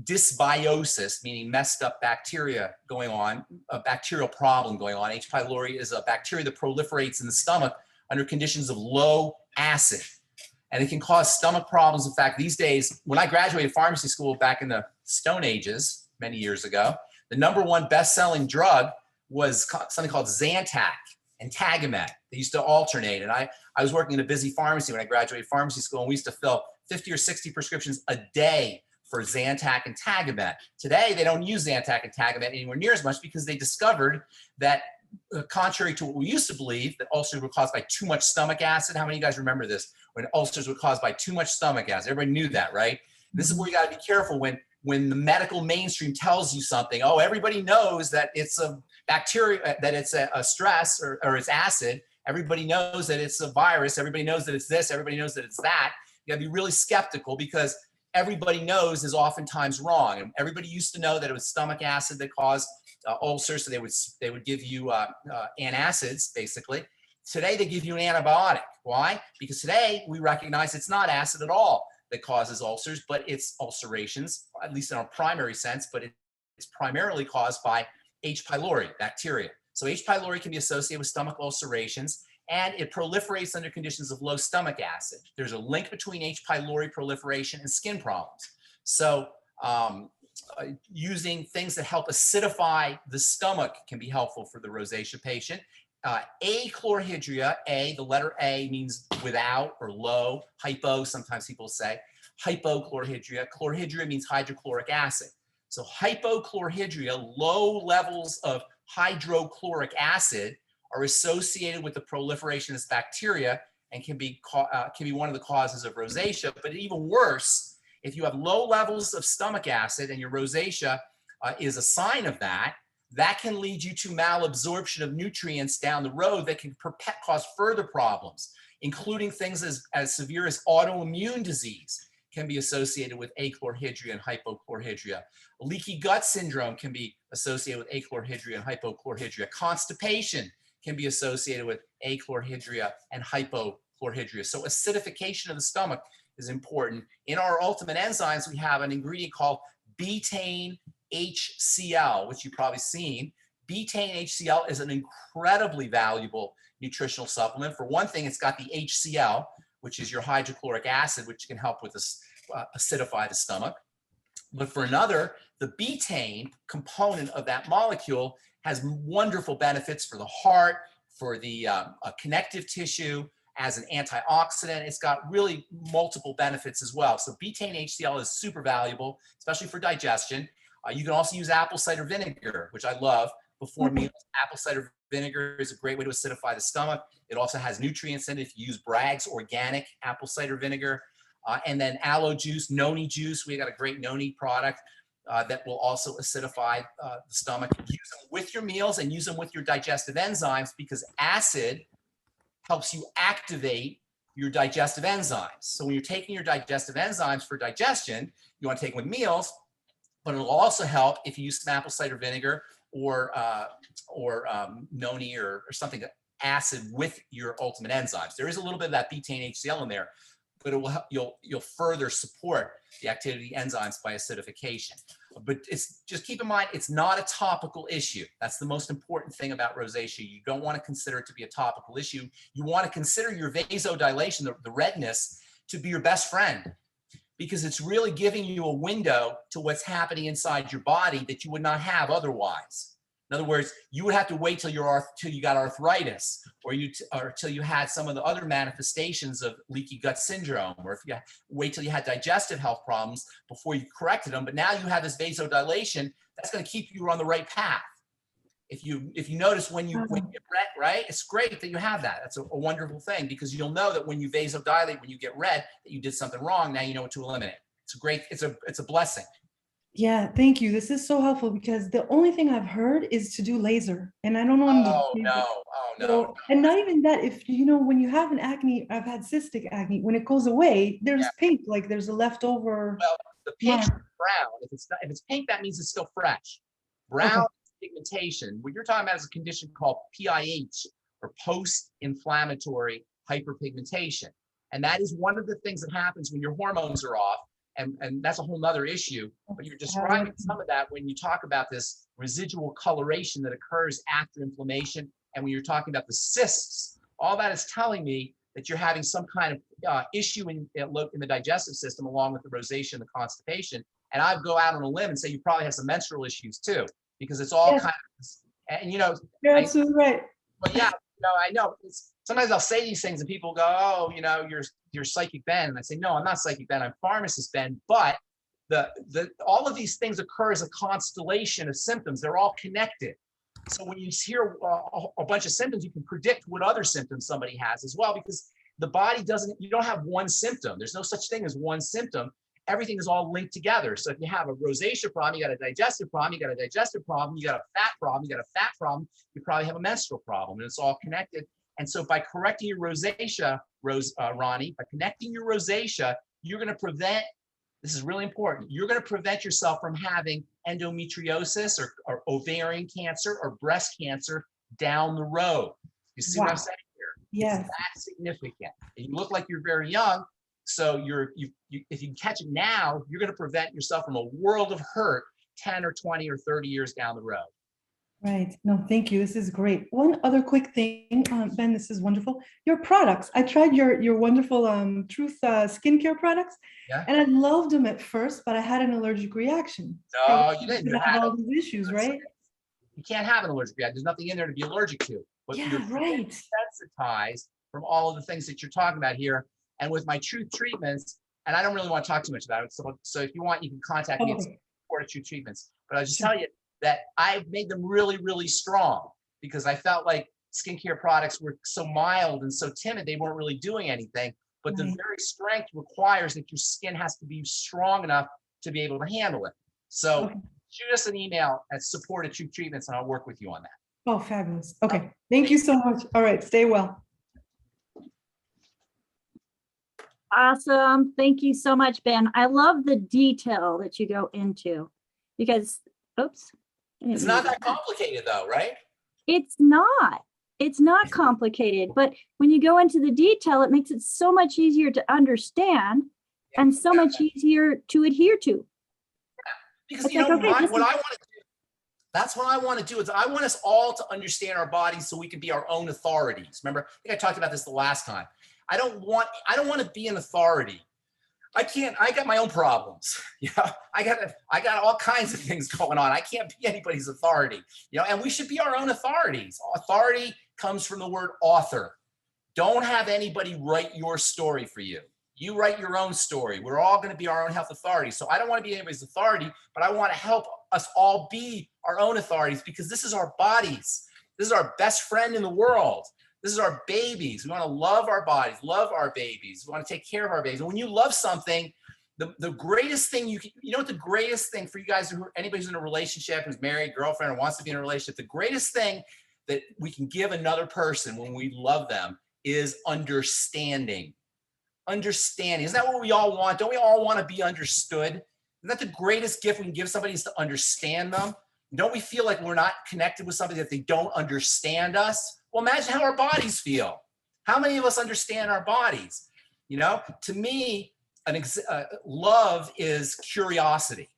dysbiosis, meaning messed up bacteria going on, a bacterial problem going on. H. pylori is a bacteria that proliferates in the stomach under conditions of low acid. And it can cause stomach problems. In fact, these days, when I graduated pharmacy school back in the Stone Ages, many years ago, the #1 best-selling drug was something called Zantac and Tagamet. They used to alternate. And I was working in a busy pharmacy when I graduated pharmacy school, and we used to fill 50 or 60 prescriptions a day for Zantac and Tagamet. Today, they don't use Zantac and Tagamet anywhere near as much because they discovered that, contrary to what we used to believe, that ulcers were caused by too much stomach acid. How many of you guys remember this? When ulcers were caused by too much stomach acid. Everybody knew that, right? This is where you got to be careful when the medical mainstream tells you something. Oh, everybody knows that it's a bacteria, that it's a stress or it's acid. Everybody knows that it's a virus. Everybody knows that it's this. Everybody knows that it's that. You got to be really skeptical because everybody knows is oftentimes wrong. And everybody used to know that it was stomach acid that caused ulcers, so they would give you antacids, basically. Today, they give you an antibiotic. Why? Because today, we recognize it's not acid at all that causes ulcers, but it's ulcerations, at least in our primary sense, but it's primarily caused by H. pylori bacteria. So H. pylori can be associated with stomach ulcerations, and it proliferates under conditions of low stomach acid. There's a link between H. pylori proliferation and skin problems. So using things that help acidify the stomach can be helpful for the rosacea patient. Achlorhydria, the letter A means without or low. Hypo, sometimes people say. Hypochlorhydria. Chlorhydria means hydrochloric acid. So hypochlorhydria, low levels of hydrochloric acid, are associated with the proliferation of this bacteria and can be one of the causes of rosacea. But even worse, if you have low levels of stomach acid and your rosacea is a sign of that, that can lead you to malabsorption of nutrients down the road that can cause further problems, including things as severe as autoimmune disease can be associated with achlorhydria and hypochlorhydria. Leaky gut syndrome can be associated with achlorhydria and hypochlorhydria. Constipation can be associated with achlorhydria and hypochlorhydria. So acidification of the stomach is important. In our ultimate enzymes, we have an ingredient called betaine HCl, which you've probably seen. Betaine HCl is an incredibly valuable nutritional supplement. For one thing, it's got the HCl, which is your hydrochloric acid, which can help with acidify the stomach. But for another, the betaine component of that molecule has wonderful benefits for the heart, for the connective tissue, as an antioxidant. It's got really multiple benefits as well. So betaine HCl is super valuable, especially for digestion. You can also use apple cider vinegar, which I love, before meals. Apple cider vinegar is a great way to acidify the stomach. It also has nutrients in it if you use Bragg's organic apple cider vinegar. And then aloe juice, noni juice. We got a great noni product that will also acidify the stomach. Use them with your meals and use them with your digestive enzymes, because acid helps you activate your digestive enzymes. So when you're taking your digestive enzymes for digestion, you want to take them with meals, but it'll also help if you use some apple cider vinegar or noni or something, acid with your ultimate enzymes. There is a little bit of that betaine HCl in there, but it will help, you'll further support the activity of the enzymes by acidification. But it's just keep in mind, it's not a topical issue. That's the most important thing about rosacea. You don't want to consider it to be a topical issue. You want to consider your vasodilation, the redness, to be your best friend, because it's really giving you a window to what's happening inside your body that you would not have otherwise. In other words, you would have to wait till till you got arthritis, or till you had some of the other manifestations of leaky gut syndrome, or if you wait till you had digestive health problems before you corrected them. But now you have this vasodilation that's going to keep you on the right path. If you notice when you get red, right? It's great that you have that. That's a wonderful thing, because you'll know that when you vasodilate, when you get red, that you did something wrong. Now you know what to eliminate. It's a great. It's a blessing. Yeah, thank you. This is so helpful because the only thing I've heard is to do laser, and I don't know. Oh no. So, and not even that, if you know, when you have an acne, I've had cystic acne, when it goes away, there's pink, like there's a leftover. Well, the pink is mark. brown. If it's pink, that means it's still fresh. Brown pigmentation. What you're talking about is a condition called PIH, or post-inflammatory hyperpigmentation. And that is one of the things that happens when your hormones are off. And that's a whole nother issue. But you're describing some of that when you talk about this residual coloration that occurs after inflammation. And when you're talking about the cysts, all that is telling me that you're having some kind of issue in the digestive system, along with the rosacea and the constipation. And I'd go out on a limb and say you probably have some menstrual issues too, because it's all kind of, and you know, You're absolutely right. well, yeah, I know. Sometimes I'll say these things and people go, oh, you're Psychic Ben. And I say, no, I'm not Psychic Ben, I'm Pharmacist Ben. But all of these things occur as a constellation of symptoms. They're all connected. So when you hear a bunch of symptoms, you can predict what other symptoms somebody has as well, because the body you don't have one symptom. There's no such thing as one symptom. Everything is all linked together. So if you have a rosacea problem, you got a digestive problem, you got a digestive problem, you got a fat problem, you got a fat problem, you probably have a menstrual problem, and it's all connected. And so by correcting your rosacea, Ronnie, by connecting your rosacea, you're going to prevent, this is really important, you're going to prevent yourself from having endometriosis or ovarian cancer or breast cancer down the road. You see what I'm saying here? Yes. It's that significant. And you look like you're very young. So if you catch it now, you're going to prevent yourself from a world of hurt 10 or 20 or 30 years down the road. Right. No, thank you. This is great. One other quick thing, Ben, this is wonderful. Your products. I tried your wonderful Truth skincare products, and I loved them at first, but I had an allergic reaction. No, you didn't. You had all these issues, right? You can't have an allergic reaction. There's nothing in there to be allergic to. But Yeah, you're right. sensitized from all of the things that you're talking about here. And with my Truth treatments, and I don't really want to talk too much about it. So if you want, you can contact me at support Truth treatments. But I'll just tell you that I've made them really, really strong, because I felt like skincare products were so mild and so timid, they weren't really doing anything. But the very strength requires that your skin has to be strong enough to be able to handle it. So shoot us an email at support Truth treatments, and I'll work with you on that. Oh, fabulous. Okay. Thank you so much. All right. Stay well. Awesome. Thank you so much, Ben. I love the detail that you go into, because, oops. It's not that complicated though, right? It's not. It's not complicated, but when you go into the detail, it makes it so much easier to understand and so much easier to adhere to. Because It's you know like, okay, what I want to do. That's what I want to do. Is I want us all to understand our bodies so we can be our own authorities. Remember, I think I talked about this the last time. I don't want to be an authority. I got my own problems. You know, I got all kinds of things going on. I can't be anybody's authority, you know, and we should be our own authorities. Authority comes from the word author. Don't have anybody write your story for you. You write your own story. We're all going to be our own health authority. So I don't want to be anybody's authority, but I want to help us all be our own authorities, because this is our bodies. This is our best friend in the world. This is our babies. We want to love our bodies, love our babies. We want to take care of our babies. And when you love something, the greatest thing you know what the greatest thing for you guys, anybody who's in a relationship, who's married, girlfriend, or wants to be in a relationship, the greatest thing that we can give another person when we love them is understanding. Understanding. Isn't that what we all want? Don't we all want to be understood? Isn't that the greatest gift we can give somebody, is to understand them? Don't we feel like we're not connected with somebody that they don't understand us? Well, imagine how our bodies feel. How many of us understand our bodies? You know, to me, love is curiosity.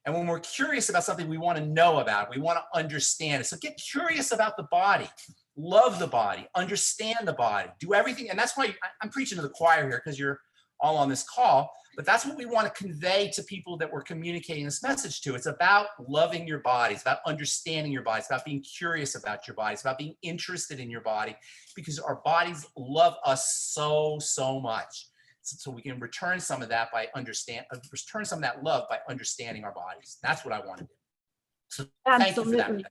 And when we're curious about something, we want to know about it. We want to understand it. So get curious about the body. Love the body. Understand the body. Do everything. And that's why I'm preaching to the choir here, because you're all on this call, but that's what we want to convey to people that we're communicating this message to. It's about loving your body. It's about understanding your body. It's about being curious about your body. It's about being interested in your body, because our bodies love us so, so much. So we can return some of that by return some of that love by understanding our bodies. That's what I want to do. So thank you for that. Absolutely.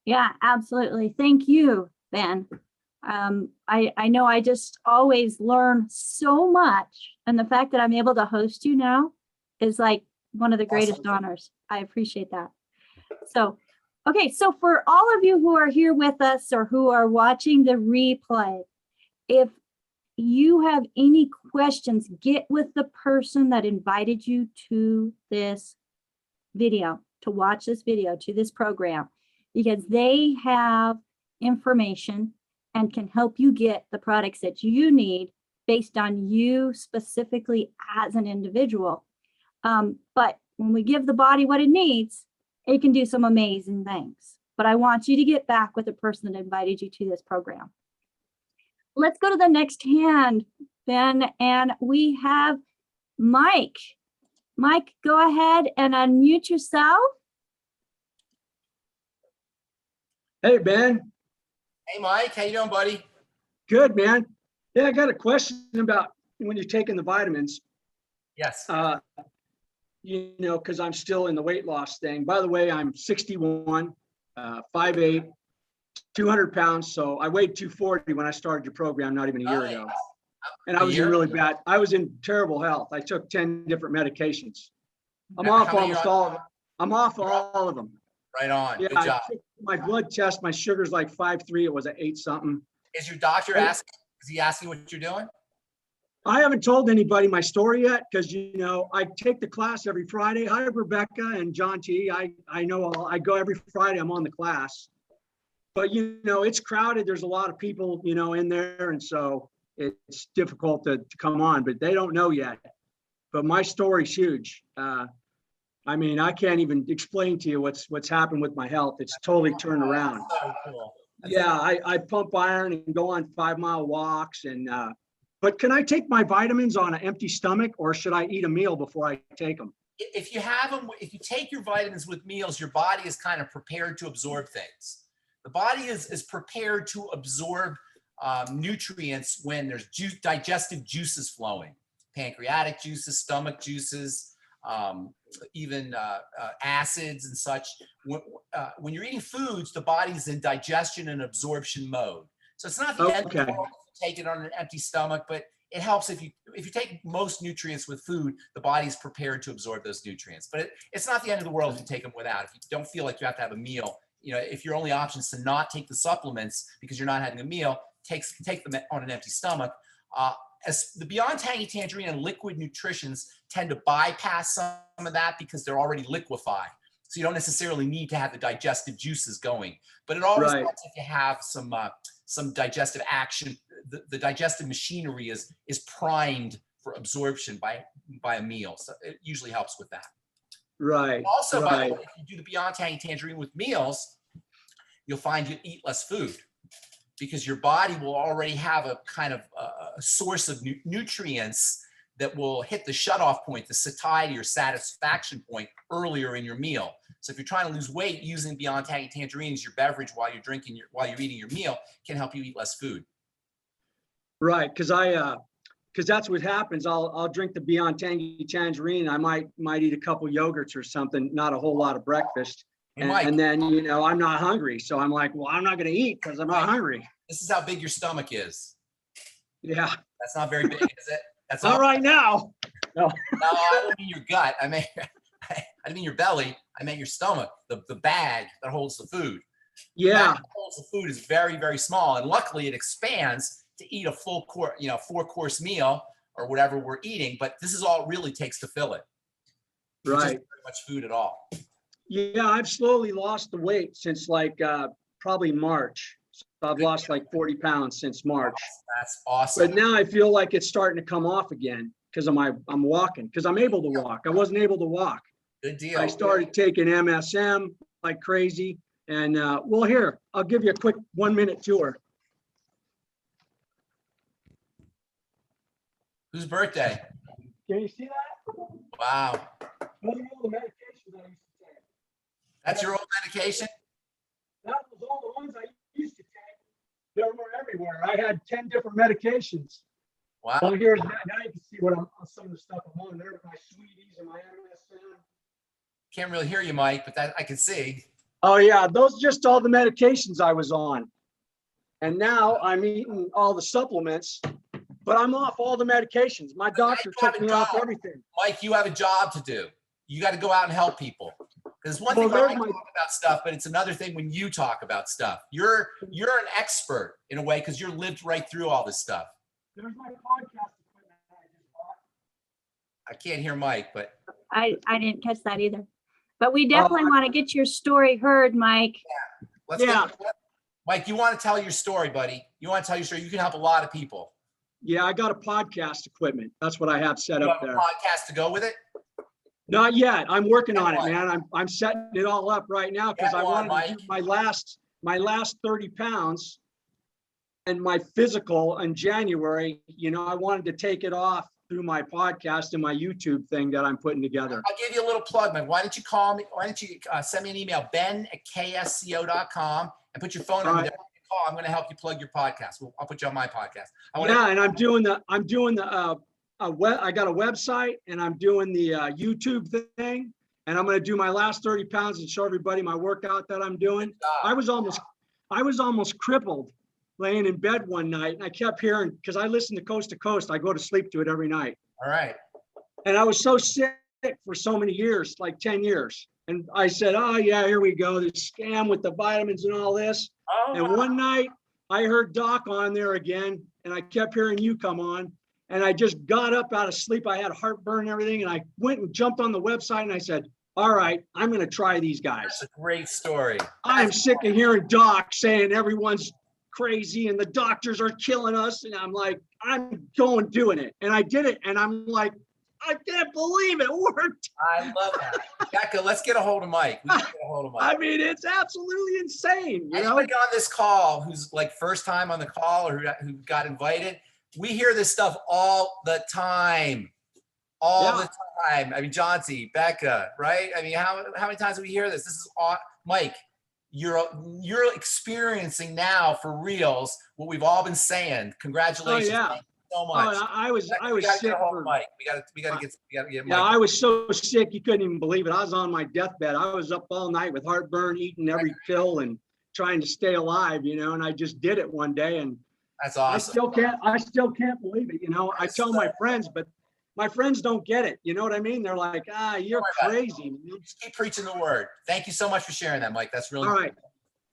Yeah, absolutely. Thank you, Ben. I know I just always learn so much, and the fact that I'm able to host you now is like one of the greatest honors. I appreciate that. So, okay, so for all of you who are here with us or who are watching the replay, if you have any questions, get with the person that invited you to this video, to watch this video, to this program, because they have information and can help you get the products that you need based on you specifically as an individual. But when we give the body what it needs, it can do some amazing things. But I want you to get back with the person that invited you to this program. Let's go to the next hand, Ben, and we have Mike. Mike, go ahead and unmute yourself. Hey, Ben. Hey, Mike, how you doing, buddy? Good, man. Yeah, I got a question about when you're taking the vitamins. Yes. You know, because I'm still in the weight loss thing. By the way, I'm 61, 5'8", 200 pounds. So I weighed 240 when I started your program, not even a year ago. And I was in really bad, I was in terrible health. I took 10 different medications. I'm off almost all of them. I'm off all of them. Right on. Yeah, Good job. I took my blood test, my sugar's like 5'3", it was at 8 something. Is your doctor asking, is he asking what you're doing? I haven't told anybody my story yet because, you know, I take the class every Friday. Hi, Rebecca and John T. I know I go every Friday. I'm on the class. But, you know, it's crowded. There's a lot of people, you know, in there. And so it's difficult to come on, but they don't know yet. But my story's huge. I mean, I can't even explain to you what's happened with my health. It's totally turned around. So cool. Yeah, I pump iron and go on 5-mile walks and but can I take my vitamins on an empty stomach, or should I eat a meal before I take them? If you have them, if you take your vitamins with meals, your body is kind of prepared to absorb things. The body is prepared to absorb nutrients when there's digestive juices flowing, pancreatic juices, stomach juices, even acids and such. When you're eating foods, the body's in digestion and absorption mode. So it's not the end of the world to take it on an empty stomach, but it helps if you take most nutrients with food, the body's prepared to absorb those nutrients. But it's not the end of the world if you take them without. If you don't feel like you have to have a meal, you know, if your only option is to not take the supplements because you're not having a meal, take them on an empty stomach. As the Beyond Tangy Tangerine and liquid nutritions tend to bypass some of that because they're already liquefied. So you don't necessarily need to have the digestive juices going, but it always helps if you have some digestive action. The digestive machinery is primed for absorption by a meal. So it usually helps with that. Right. Also, by the way, if you do the Beyond Tangy Tangerine with meals, you'll find you eat less food because your body will already have a kind of a source of nutrients that will hit the shutoff point, the satiety or satisfaction point earlier in your meal. So if you're trying to lose weight, using Beyond Tangy Tangerine as your beverage while you're eating your meal can help you eat less food. Right, because that's what happens. I'll drink the Beyond Tangy Tangerine. I might eat a couple yogurts or something, not a whole lot of breakfast. And then, you know, I'm not hungry. So I'm like, well, I'm not going to eat because I'm not hungry. This is how big your stomach is. Yeah. That's not very big, is it? That's all right now. No. No, I don't mean your gut. I didn't mean your belly. I meant your stomach, the bag that holds the food. Yeah. The bag that holds the food is very, very small. And luckily it expands to eat a full course, 4-course meal or whatever we're eating. But this is all it really takes to fill it. Right. Just very much food at all. Yeah, I've slowly lost the weight since like probably March. So I've lost like 40 pounds since March. That's awesome. But now I feel like it's starting to come off again because I'm walking, because I'm able to walk. I wasn't able to walk. Good deal. I started taking MSM like crazy. And well, here, I'll give you a quick 1-minute tour. Whose birthday? Can you see that? Wow. Those are all the medications I used to take. That's your old medication? That was all the ones I used to take. They were everywhere. I had 10 different medications. Wow. Well, here's now you can see what some of the stuff I'm on. There, my sweeties and my MSM. Can't really hear you, Mike, but that I can see. Oh yeah, those are just all the medications I was on. And now I'm eating all the supplements, but I'm off all the medications. My doctor you have took a me off job. everything. Mike, you have a job to do. You got to go out and help people. Because one Well, thing when I there's talk my- about stuff, but it's another thing when you talk about stuff. You're an expert in a way because you're lived right through all this stuff. There's my podcast equipment I just bought. I can't hear Mike, but I didn't catch that either. But we definitely want to get your story heard, Mike. let's Yeah. Mike, you want to tell your story, buddy. You want to tell your story. You can help a lot of people. Yeah, I got a podcast equipment. That's what I have set You up have a there. podcast to go with it? Not yet. I'm working on it, Get one. man. I'm setting it all up right now because Get I one, wanted to do my last 30 pounds and my physical in January. I wanted to take it off through my podcast and my YouTube thing that I'm putting together. I'll give you a little plug, man. Why don't you call me? Why don't you send me an email, ben@ksco.com, and put your phone number Right. there. Call. I'm going to help you plug your podcast. I'll put you on my podcast. Yeah, and I'm doing the I got a website and I'm doing the YouTube thing, and I'm going to do my last 30 pounds and show everybody my workout that I'm doing. I was almost crippled laying in bed one night, and I kept hearing, because I listen to Coast to Coast, I go to sleep to it every night. All right. And I was so sick for so many years, like 10 years. And I said, oh yeah, here we go, this scam with the vitamins and all this. Oh, And one night I heard Doc on there again, and I kept hearing you come on, and I just got up out of sleep. I had heartburn and everything, and I went and jumped on the website and I said, all right, I'm going to try these guys. that's a great story. I'm sick of hearing Doc saying everyone's crazy and the doctors are killing us. And I'm like, I'm going doing it. And I did it. And I'm like, I can't believe it worked. I love that. Becca, let's get a hold of Mike. We can get a hold of Mike. I mean, it's absolutely insane. You know? Anybody on this call who's like first time on the call or who got invited, we hear this stuff all the time. All the time. I mean, Johnsy, Becca, right? I mean, how many times do we hear this? This is all, Mike, you're experiencing now for reals what we've all been saying. Congratulations. Oh, yeah. Thank you so much. Oh, I was We gotta sick get a hold for, of Mike. We gotta get yeah, Mike. I was so sick you couldn't even believe it. I was on my deathbed. I was up all night with heartburn, eating every pill and trying to stay alive, and I just did it one day, and That's I awesome. still can't believe it. I tell my friends, but my friends don't get it. You know what I mean? They're like, you're crazy. Just keep preaching the word. Thank you so much for sharing that, Mike. That's really All right.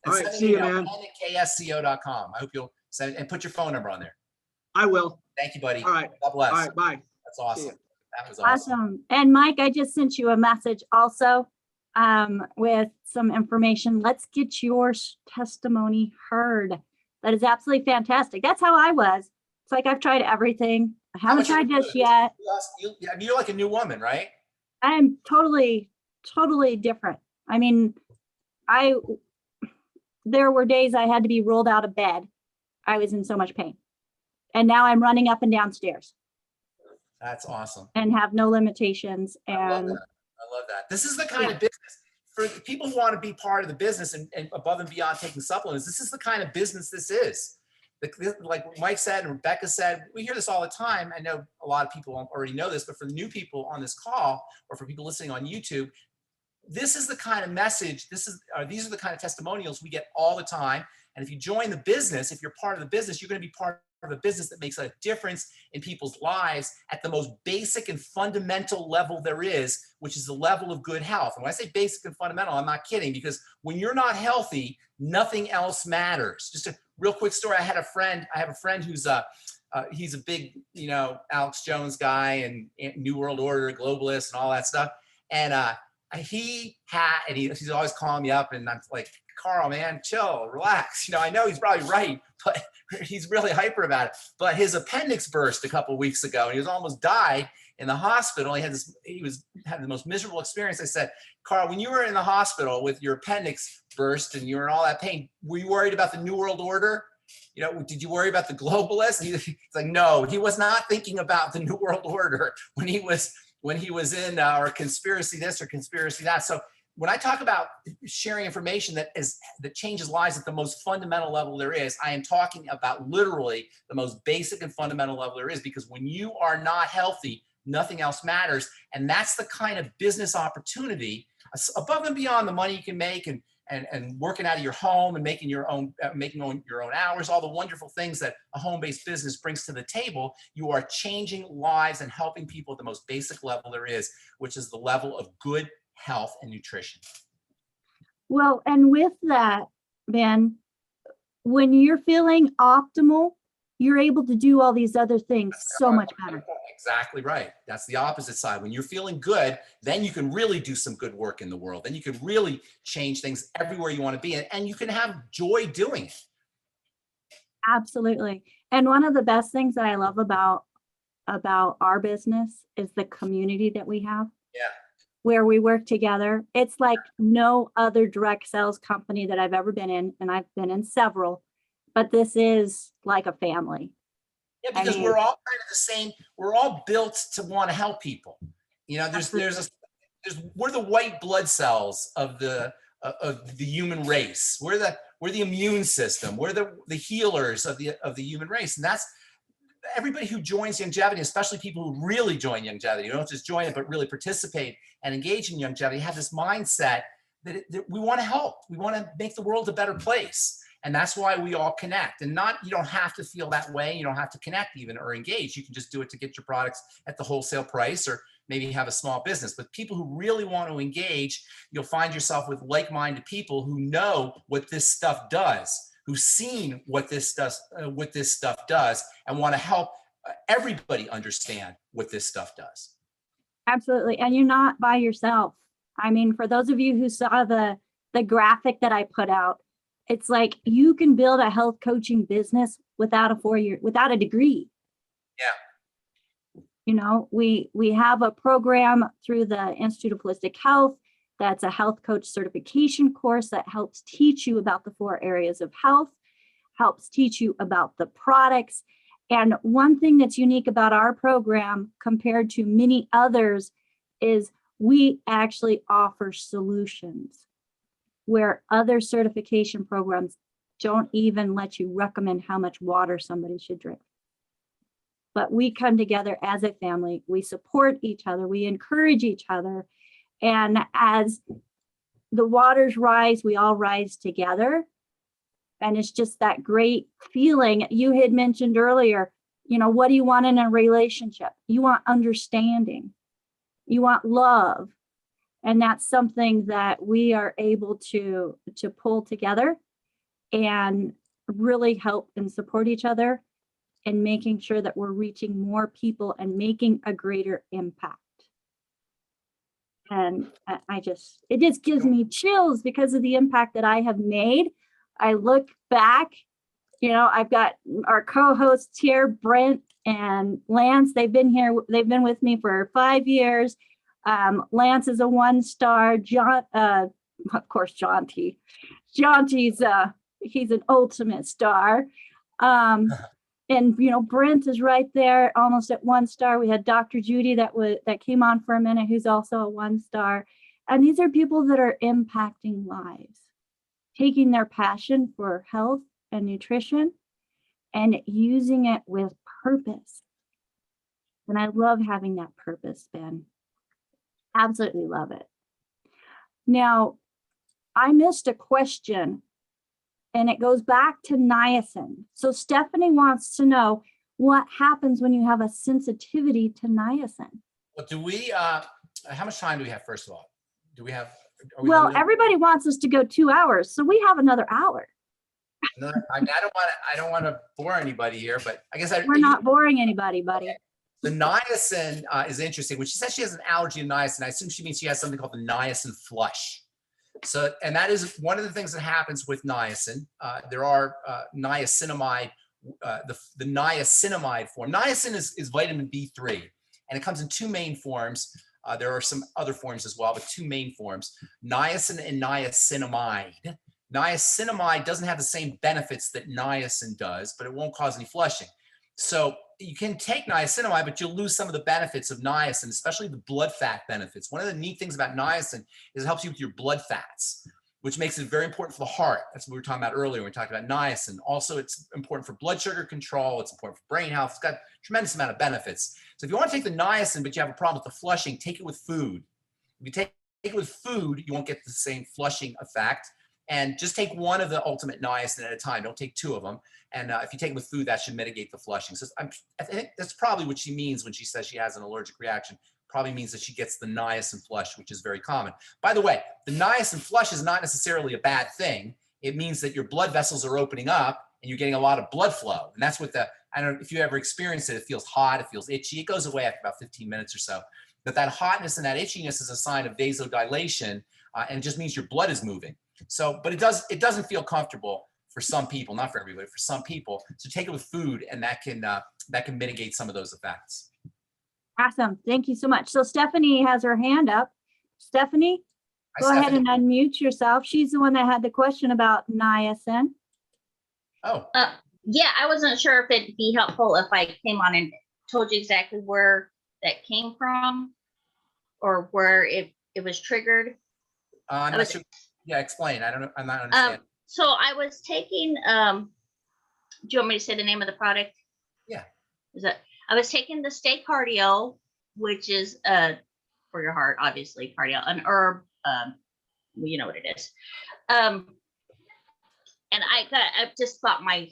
And All right. send an See you, email, man. ben@ksco.com. I hope you'll send and put your phone number on there. I will. Thank you, buddy. All right. God bless. All right. Bye. That's See awesome. ya. That was awesome. Awesome. And Mike, I just sent you a message also with some information. Let's get your testimony heard. That is absolutely fantastic. That's how I was. It's like I've tried everything. I haven't tried this yet. You're like a new woman, right? I'm totally different. I mean, there were days I had to be rolled out of bed. I was in so much pain. And now I'm running up and down stairs That's awesome. and have no limitations. I love And that. I love that. This is the kind of business for the people who want to be part of the business and above and beyond taking supplements. This is the kind of business this is. Like Mike said and Rebecca said, we hear this all the time. I know a lot of people already know this, but for the new people on this call or for people listening on YouTube, this is the kind of message, these are the kind of testimonials we get all the time. And if you join the business, if you're part of the business, you're going to be part of a business that makes a difference in people's lives at the most basic and fundamental level there is, which is the level of good health. And when I say basic and fundamental, I'm not kidding, because when you're not healthy, nothing else matters. Just a real quick story. I have a friend who's he's a big, Alex Jones guy and New World Order, globalist and all that stuff. And he's always calling me up and I'm like, Carl, man, chill, relax. I know he's probably right, but he's really hyper about it. But his appendix burst a couple of weeks ago and he was almost died in the hospital. He had the most miserable experience. I said, Carl, when you were in the hospital with your appendix burst and you were in all that pain, were you worried about the New World Order? you know, did you worry about the globalists? It's like, no, he was not thinking about the New World Order when he was in or conspiracy this or conspiracy that. So when I talk about sharing information that changes lives at the most fundamental level there is, I am talking about literally the most basic and fundamental level there is, because when you are not healthy, nothing else matters. And that's the kind of business opportunity above and beyond the money you can make and working out of your home and making your own hours, all the wonderful things that a home-based business brings to the table. You are changing lives and helping people at the most basic level there is, which is the level of good health and nutrition. Well, and with that, Ben, when you're feeling optimal, you're able to do all these other things so much better. Exactly right. That's the opposite side. When you're feeling good, then you can really do some good work in the world. Then you can really change things everywhere you want to be, and you can have joy doing it. Absolutely. And one of the best things that I love about our business is the community that we have. Yeah. Where we work together. It's like no other direct sales company that I've ever been in, and I've been in several, but this is like a family. Yeah, because we're all kind of the same. We're all built to want to help people. You know, we're the white blood cells of the human race. We're the immune system. We're the healers of the human race, and that's everybody who joins Youngevity, especially people who really join Youngevity. You don't just join it, but really participate and engage in Youngevity. Have this mindset that we want to help. We want to make the world a better place. And that's why we all connect. And you don't have to feel that way. You don't have to connect even or engage. You can just do it to get your products at the wholesale price, or maybe have a small business. But people who really want to engage, you'll find yourself with like-minded people who know what this stuff does, who've seen what this stuff does, and want to help everybody understand what this stuff does. Absolutely. And you're not by yourself. I mean, for those of you who saw the graphic that I put out, it's like you can build a health coaching business without a degree. Yeah. You know, we have a program through the Institute of Holistic Health that's a health coach certification course that helps teach you about the 4 areas of health, helps teach you about the products. And one thing that's unique about our program compared to many others is we actually offer solutions where other certification programs don't even let you recommend how much water somebody should drink. But we come together as a family, we support each other, we encourage each other. And as the waters rise, we all rise together. And it's just that great feeling. You had mentioned earlier, you know, what do you want in a relationship? You want understanding, you want love. And that's something that we are able to pull together and really help and support each other in making sure that we're reaching more people and making a greater impact. And it just gives me chills because of the impact that I have made. I look back, you know, I've got our co-hosts here, Brent and Lance. They've been with me for 5 years. Lance is a 1-star. John, of course, Jaunty. Jaunty's he's an ultimate star. And you know, Brent is right there, almost at 1 star. We had Dr. Judy that came on for a minute, who's also a 1-star. And these are people that are impacting lives, taking their passion for health and nutrition and using it with purpose. And I love having that purpose, Ben. Absolutely love it. Now, I missed a question, and it goes back to niacin. So Stephanie wants to know what happens when you have a sensitivity to niacin. Well, do we, how much time do we have, first of all? Do we have? Well, everybody wants us to go 2 hours, so we have another hour. No, I mean, I don't want to bore anybody here, but I guess We're not boring anybody, buddy. The niacin is interesting. When she says she has an allergy to niacin, I assume she means she has something called the niacin flush. So, and that is one of the things that happens with niacin. There are niacinamide, the niacinamide form. Niacin is vitamin B3, and it comes in 2 main forms. There are some other forms as well, but 2 main forms, niacin and niacinamide. Niacinamide doesn't have the same benefits that niacin does, but it won't cause any flushing. So you can take niacinamide, but you'll lose some of the benefits of niacin, especially the blood fat benefits. One of the neat things about niacin is it helps you with your blood fats, which makes it very important for the heart. That's what we were talking about earlier when we talked about niacin. Also, it's important for blood sugar control. It's important for brain health. It's got a tremendous amount of benefits. So if you want to take the niacin, but you have a problem with the flushing, take it with food. If you take it with food, you won't get the same flushing effect. And just take one of the ultimate niacin at a time. Don't take two of them. And if you take it with food, that should mitigate the flushing. So I think that's probably what she means when she says she has an allergic reaction. Probably means that she gets the niacin flush, which is very common. By the way, the niacin flush is not necessarily a bad thing. It means that your blood vessels are opening up and you're getting a lot of blood flow. And that's what I don't know if you ever experienced it, it feels hot, it feels itchy. It goes away after about 15 minutes or so. But that hotness and that itchiness is a sign of vasodilation, and it just means your blood is moving. So, but it doesn't feel comfortable for some people, not for everybody, for some people. So take it with food, and that can mitigate some of those effects. Awesome. Thank you so much. So Stephanie has her hand up. Stephanie, Hi, go ahead Stephanie. and unmute yourself. She's the one that had the question about niacin. Oh, Yeah, I wasn't sure if it'd be helpful if I came on and told you exactly where that came from or where it was triggered. I'm not sure. Yeah, explain. I don't know. I'm not understanding. So I was taking, do you want me to say the name of the product? Yeah. I was taking the Stay Cardio, which is for your heart, obviously, cardio, an herb, well, you know what it is. And I just thought my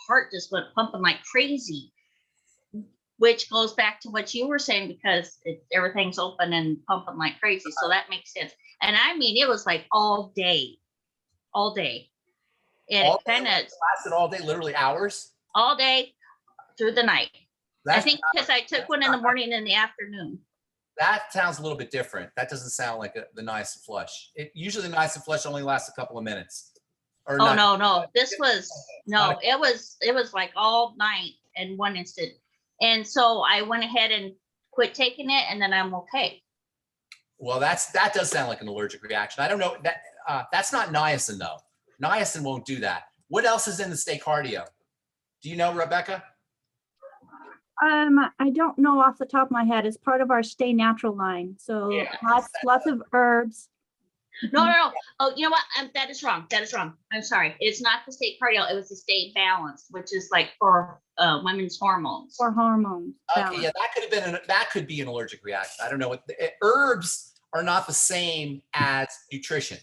heart just went pumping like crazy, which goes back to what you were saying, because everything's open and pumping like crazy. So that makes sense. And I mean, it was like all day. And All it kind of lasted all day, literally hours. all day through the night. I That's think because I took one in the morning and in the afternoon. That sounds a little bit different. That doesn't sound like the niacin flush. Usually the niacin flush only lasts a couple of minutes. Or Oh, not. no. This was, no, it was like all night in one instant. And so I went ahead and quit taking it, and then I'm okay. Well, that does sound like an allergic reaction. I don't know that's not niacin though. Niacin won't do that. What else is in the Stay Cardio? Do you know, Rebecca? I don't know off the top of my head. It's part of our Stay Natural line. So Yeah. lots of herbs. No. Oh, you know what? That is wrong. I'm sorry. It's not the Stay Cardio. It was the Stay Balance, which is like for women's hormones. For hormones. Okay, yeah, that could be an allergic reaction. I don't know what herbs are not the same as nutrition.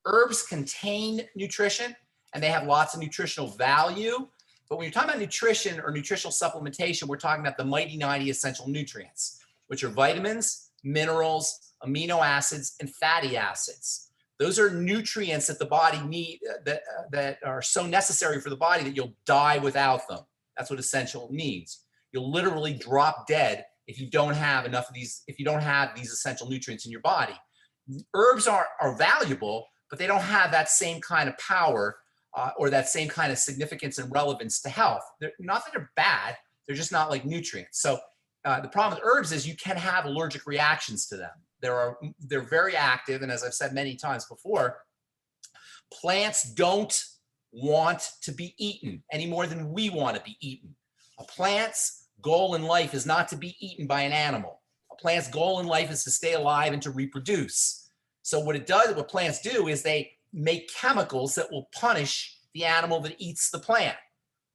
Herbs contain nutrition and they have lots of nutritional value. But when you're talking about nutrition or nutritional supplementation, we're talking about the mighty 90 essential nutrients, which are vitamins, minerals, amino acids, and fatty acids. Those are nutrients that the body needs that are so necessary for the body that you'll die without them. That's what essential means. You'll literally drop dead if you don't have enough of these, if you don't have these essential nutrients in your body. Herbs are valuable, but they don't have that same kind of power or that same kind of significance and relevance to health. They're not that they're bad, they're just not like nutrients. So the problem with herbs is you can have allergic reactions to them. They're very active, and as I've said many times before, plants don't want to be eaten any more than we want to be eaten. A plant's goal in life is not to be eaten by an animal. A plant's goal in life is to stay alive and to reproduce. So what plants do is they make chemicals that will punish the animal that eats the plant.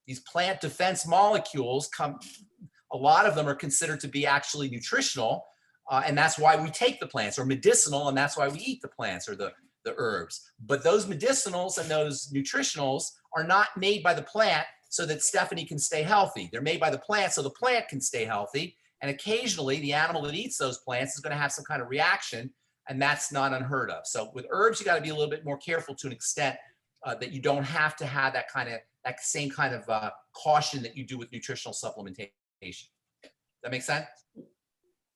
These plant defense molecules a lot of them are considered to be actually nutritional, and that's why we take the plants, or medicinal, and that's why we eat the plants or the herbs. But those medicinals and those nutritionals are not made by the plant so that Stephanie can stay healthy. They're made by the plant so the plant can stay healthy. And occasionally the animal that eats those plants is going to have some kind of reaction, and that's not unheard of. So with herbs, you got to be a little bit more careful to an extent that you don't have to have that same kind of caution that you do with nutritional supplementation. That make sense?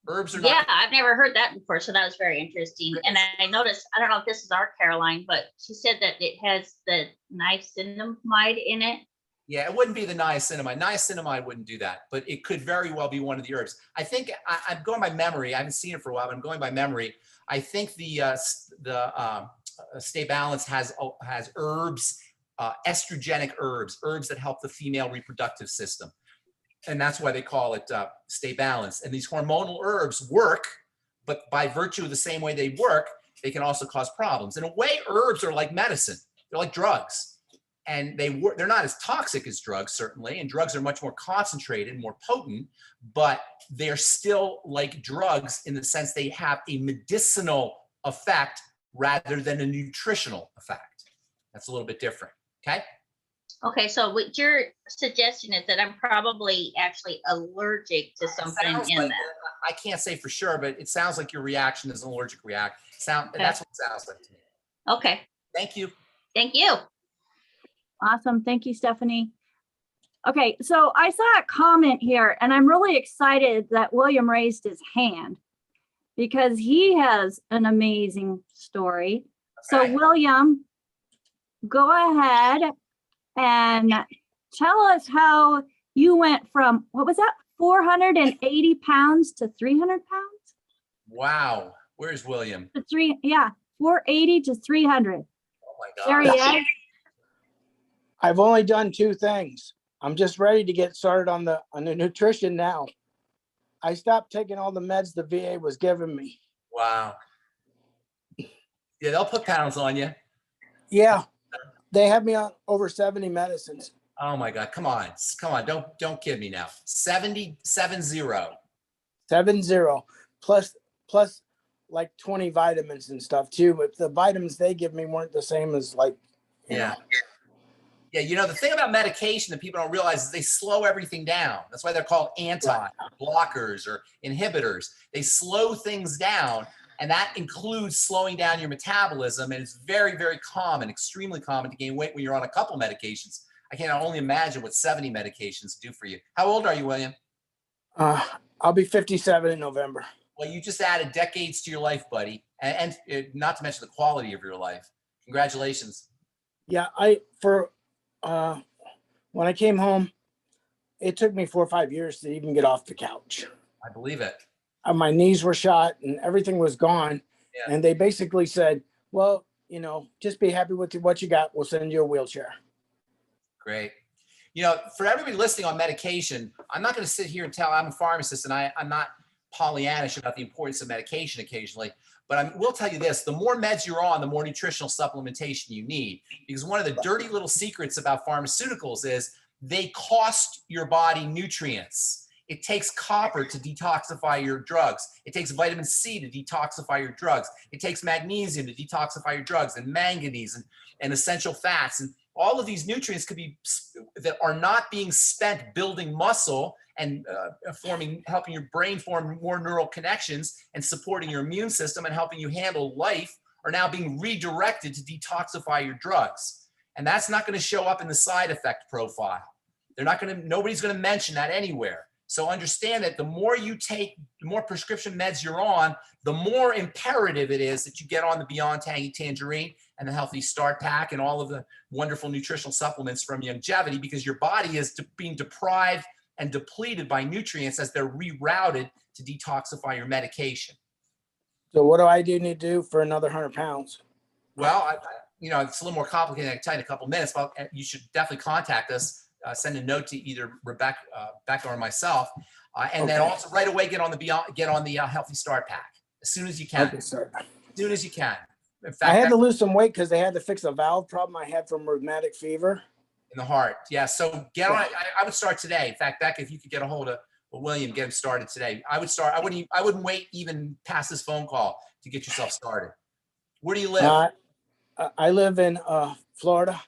Herbs are not. Yeah, I've never heard that before, so that was very interesting. And I noticed, I don't know if this is our Caroline, but she said that it has the niacinamide in it. Yeah, it wouldn't be the niacinamide. Niacinamide wouldn't do that, but it could very well be one of the herbs. I think I'm going by memory. I haven't seen it for a while, but I'm going by memory. I think the Stay Balanced has herbs, estrogenic herbs that help the female reproductive system. And that's why they call it Stay Balanced. And these hormonal herbs work, but by virtue of the same way they work, they can also cause problems. In a way, herbs are like medicine. They're like drugs. And they're not as toxic as drugs, certainly, and drugs are much more concentrated, more potent, but they're still like drugs in the sense they have a medicinal effect rather than a nutritional effect. That's a little bit different, okay? Okay, so what your suggestion is that I'm probably actually allergic to something in Like, that. I can't say for sure, but it sounds like your reaction is an allergic reaction. Okay. That's what it sounds like to me. Okay, Thank you. thank you. Awesome. Thank you, Stephanie. Okay, so I saw a comment here, and I'm really excited that William raised his hand because he has an amazing story. So, Okay. William, go ahead and tell us how you went from, what was that, 480 pounds to 300 pounds? Wow. Where's William? 480 to 300. Oh my There he God. is. I've only done two things. I'm just ready to get started on the nutrition now. I stopped taking all the meds the VA was giving me. Wow. Yeah, they'll put pounds on you. Yeah, they have me on over 70 medicines. Oh my God. Come on. Don't kid me now. 70. 70 plus like 20 vitamins and stuff too. But the vitamins they give me weren't the same as like, you Yeah. know. Yeah, you know, the thing about medication that people don't realize is they slow everything down. That's why they're called blockers or inhibitors. They slow things down, and that includes slowing down your metabolism. And it's very, very common, extremely common to gain weight when you're on a couple medications. I can only imagine what 70 medications do for you. How old are you, William? I'll be 57 in November. Well, you just added decades to your life, buddy, and not to mention the quality of your life. Congratulations. Yeah, when I came home, it took me 4 or 5 years to even get off the couch. I believe it. My knees were shot and everything was gone. Yeah. And they basically said, well, you know, just be happy with what you got. We'll send you a wheelchair. Great. You know, for everybody listening on medication, I'm not going to sit here and tell, I'm a pharmacist and I'm not Pollyannish about the importance of medication occasionally, but I will tell you this, the more meds you're on, the more nutritional supplementation you need. Because one of the dirty little secrets about pharmaceuticals is they cost your body nutrients. It takes copper to detoxify your drugs. It takes vitamin C to detoxify your drugs. It takes magnesium to detoxify your drugs, and manganese and essential fats. And all of these nutrients could be that are not being spent building muscle and helping your brain form more neural connections and supporting your immune system and helping you handle life, are now being redirected to detoxify your drugs. And that's not going to show up in the side effect profile. Nobody's going to mention that anywhere. So understand that the more you take, the more prescription meds you're on, the more imperative it is that you get on the Beyond Tangy Tangerine and the Healthy Start Pack and all of the wonderful nutritional supplements from Longevity, because your body is being deprived and depleted by nutrients as they're rerouted to detoxify your medication. So what do I need to do for another 100 pounds? Well, it's a little more complicated. I can tell you in a couple of minutes, but you should definitely contact us. Send a note to either Rebecca or myself, and then also right away get on the Healthy Start Pack as soon as you can. Okay, sir. As soon as you can. In fact, I had to lose some weight because they had to fix a valve problem I had from rheumatic fever. in the heart. Yeah. So get on. I would start today. In fact, Becca, if you could get a hold of William, get him started today. I would start. I wouldn't wait even past this phone call to get yourself started. Where do you live? I live in Florida,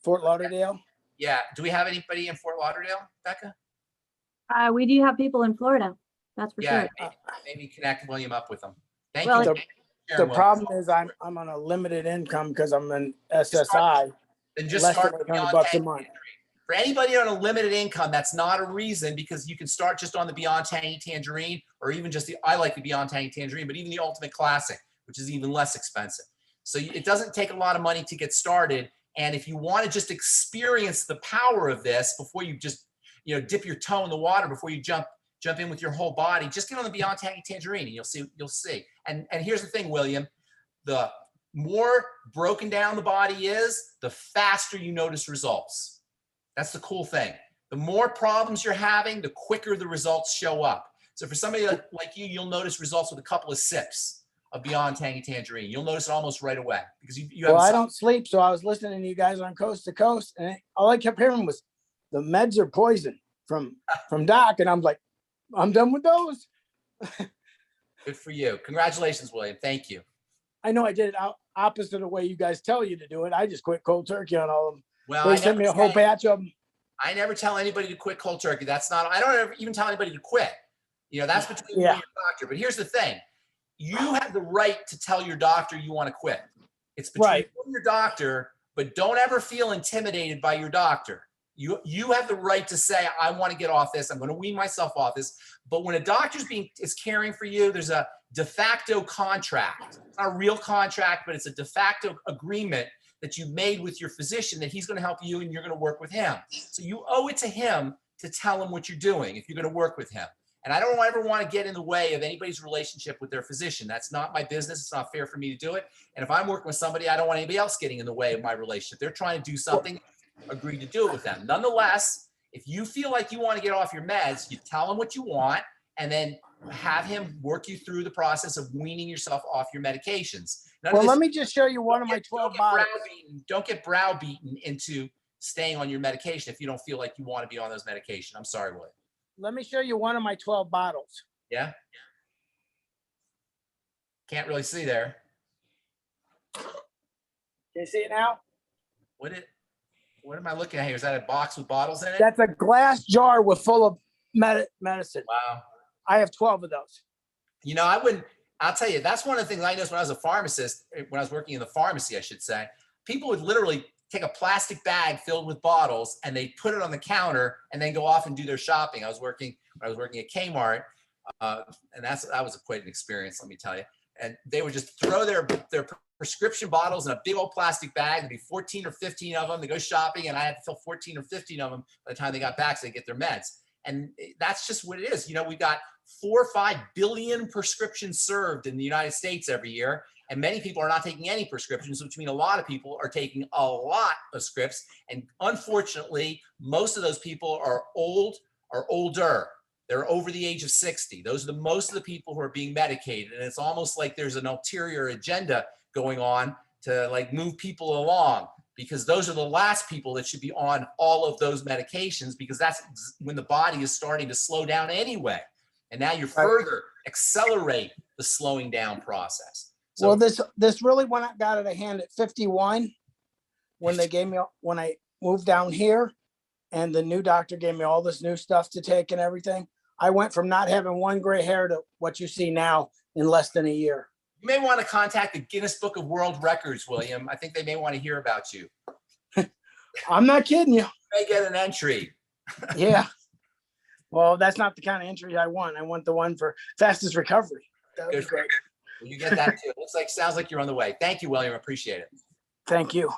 Fort Lauderdale. Yeah. Do we have anybody in Fort Lauderdale, Becca? We do have people in Florida. That's for Yeah. sure. Maybe connect William up with them. Thank Well, you. The problem is I'm on a limited income because I'm an SSI. Then just Less start than with $800 Beyond bucks a Tangy month. Tangerine. For anybody on a limited income, that's not a reason, because you can start just on the Beyond Tangy Tangerine, or even just I like the Beyond Tangy Tangerine, but even the Ultimate Classic, which is even less expensive. So it doesn't take a lot of money to get started. And if you want to just experience the power of this before you just, dip your toe in the water, before you jump in with your whole body, just get on the Beyond Tangy Tangerine and you'll see. And here's the thing, William, the more broken down the body is, the faster you notice results. That's the cool thing. The more problems you're having, the quicker the results show up. So for somebody like you, you'll notice results with a couple of sips of Beyond Tangy Tangerine. You'll notice it almost right away because you have. Well, I don't sleep, so I was listening to you guys on Coast to Coast, and all I kept hearing was the meds are poison from Doc, and I'm like, I'm done with those. Good for you. Congratulations, William. Thank you. I know I did it opposite of the way you guys tell you to do it. I just quit cold turkey on all of them. Well, They sent me a whole batch of them. I never tell anybody to quit cold turkey. That's not, I don't ever even tell anybody to quit. You know, that's between you and your doctor. But here's the thing. You have the right to tell your doctor you want to quit. It's between you and your doctor, but don't ever feel intimidated by your doctor. You have the right to say, I want to get off this. I'm going to wean myself off this. But when a doctor's is caring for you, there's a de facto contract. It's not a real contract, but it's a de facto agreement that you've made with your physician that he's going to help you and you're going to work with him. So you owe it to him to tell him what you're doing if you're going to work with him. And I don't ever want to get in the way of anybody's relationship with their physician. That's not my business. It's not fair for me to do it. And if I'm working with somebody, I don't want anybody else getting in the way of my relationship. They're trying to do something, agree to do it with them. Nonetheless, if you feel like you want to get off your meds, you tell him what you want and then have him work you through the process of weaning yourself off your medications. Well, let me just show you one of my 12 bottles. Don't get browbeaten into staying on your medication if you don't feel like you want to be on those medications. I'm sorry, William. Let me show you one of my 12 bottles. Yeah. Can't really see there. Can you see it now? What am I looking at here? Is that a box with bottles in it? That's a glass jar with full of medicine. Wow. I have 12 of those. You know, I'll tell you, that's one of the things I noticed when I was a pharmacist, when I was working in the pharmacy, I should say. People would literally take a plastic bag filled with bottles and they put it on the counter and then go off and do their shopping. I was working at Kmart, and that was quite an experience, let me tell you. And they would just throw their prescription bottles in a big old plastic bag. There'd be 14 or 15 of them. They go shopping and I had to fill 14 or 15 of them by the time they got back so they get their meds. And that's just what it is. You know, we've got 4 or 5 billion prescriptions served in the United States every year. And many people are not taking any prescriptions, which means a lot of people are taking a lot of scripts. And unfortunately, most of those people are old or older. They're over the age of 60. Those are most of the people who are being medicated. And it's almost like there's an ulterior agenda going on to like move people along, because those are the last people that should be on all of those medications, because that's when the body is starting to slow down anyway. And now you further accelerate the slowing down process. So, well, this really went got out of hand at 51 when I moved down here, and the new doctor gave me all this new stuff to take and everything. I went from not having 1 gray hair to what you see now in less than a year. you may want to contact the Guinness Book of World Records, William. I think they may want to hear about you. I'm not kidding you. You may get an entry. Yeah. Well, that's not the kind of entry I want. I want the one for fastest recovery. That would be great. Well, you get that too. Sounds like you're on the way. Thank you, William. Appreciate it. Thank you.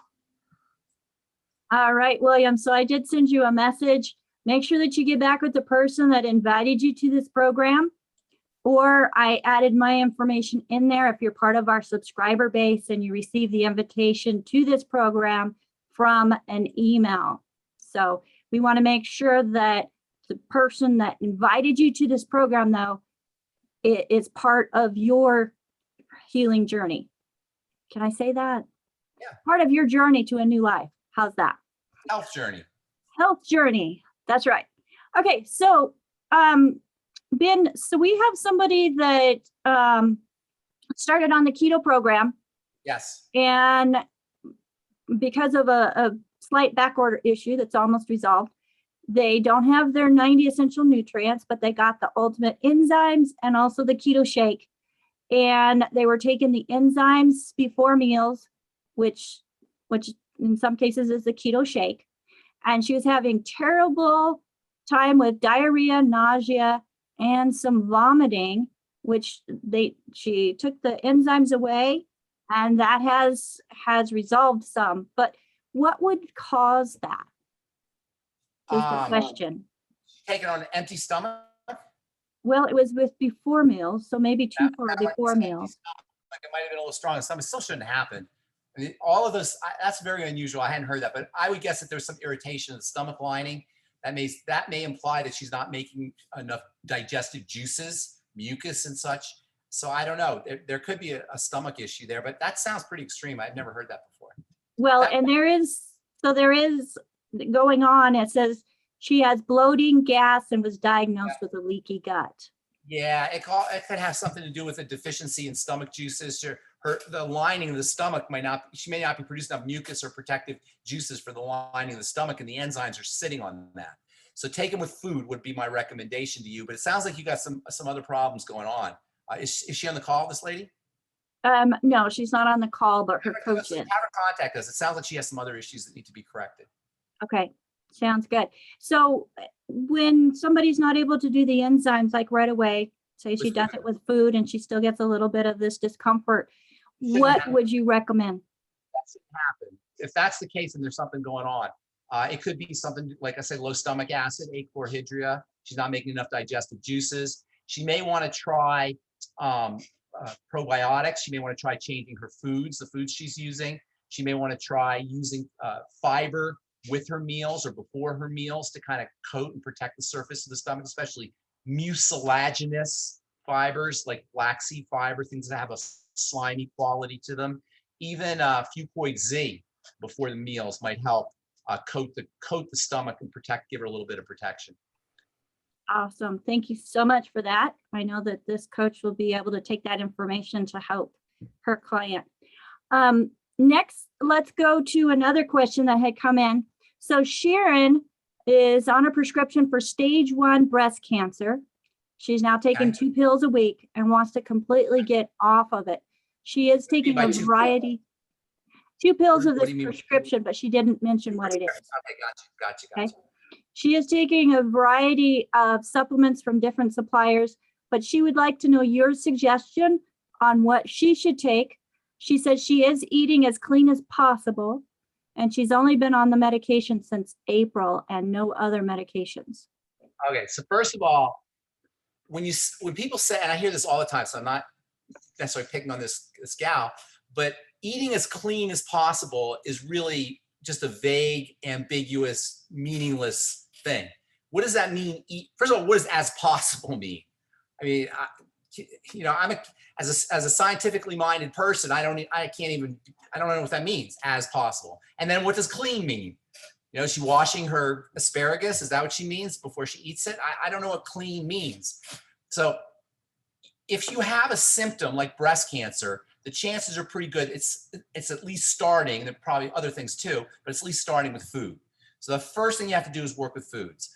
All right, William. So I did send you a message. Make sure that you get back with the person that invited you to this program, or I added my information in there if you're part of our subscriber base and you receive the invitation to this program from an email. So we want to make sure that the person that invited you to this program, though, it is part of your healing journey. Can I say that? Yeah. Part of your journey to a new life. How's that? Health journey. Health journey. That's right. Okay, so Ben, so we have somebody that started on the keto program. Yes. And because of a slight backorder issue that's almost resolved, they don't have their 90 essential nutrients, but they got the ultimate enzymes and also the keto shake. And they were taking the enzymes before meals, which in some cases is the keto shake. And she was having terrible time with diarrhea, nausea, and some vomiting, which she took the enzymes away, and that has resolved some. But what would cause that? Is the question. Taking on an empty stomach? Well, it was with before meals, so maybe too far before meals. Like it might have been a little strong. Some it still shouldn't happen. I mean, all of those, that's very unusual. I hadn't heard that, but I would guess that there's some irritation in the stomach lining. That may imply that she's not making enough digestive juices, mucus and such. So I don't know. There could be a stomach issue there, but that sounds pretty extreme. I've never heard that before. Well, and there is going on, it says she has bloating, gas, and was diagnosed with a leaky gut. Yeah, it could have something to do with a deficiency in stomach juices. The lining of the stomach she may not be producing enough mucus or protective juices for the lining of the stomach, and the enzymes are sitting on that. So take them with food would be my recommendation to you. But it sounds like you got some other problems going on. Is she on the call, this lady? No, she's not on the call, but her coach is. Have her contact us. It sounds like she has some other issues that need to be corrected. Okay, sounds good. So when somebody's not able to do the enzymes like right away, say she does it with food and she still gets a little bit of this discomfort, what would you recommend? That shouldn't happen. If that's the case and there's something going on, it could be something, like I said, low stomach acid, achlorhydria. She's not making enough digestive juices. She may want to try probiotics. She may want to try changing her foods, the foods she's using. She may want to try using fiber with her meals or before her meals to kind of coat and protect the surface of the stomach, especially mucilaginous fibers like flaxseed fiber, things that have a slimy quality to them. Even Fucoid Z before the meals might help coat the stomach and give her a little bit of protection. Awesome. Thank you so much for that. I know that this coach will be able to take that information to help her client. Next, let's go to another question that had come in. So Sharon is on a prescription for stage 1 breast cancer. She's now taking 2 pills a week and wants to completely get off of it. She is taking a variety, 2 pills of this prescription, but she didn't mention what it is. Okay, gotcha. Okay. She is taking a variety of supplements from different suppliers, but she would like to know your suggestion on what she should take. She says she is eating as clean as possible, and she's only been on the medication since April and no other medications. Okay, so first of all, when people say, and I hear this all the time, so I'm not necessarily picking on this gal, but eating as clean as possible is really just a vague, ambiguous, meaningless thing. What does that mean? First of all, what does as possible mean? I mean, as a scientifically minded person, I don't know what that means, as possible. And then what does clean mean? You know, is she washing her asparagus? Is that what she means before she eats it? I don't know what clean means. So if you have a symptom like breast cancer, the chances are pretty good. It's at least starting, and there are probably other things too, but it's at least starting with food. So the first thing you have to do is work with foods.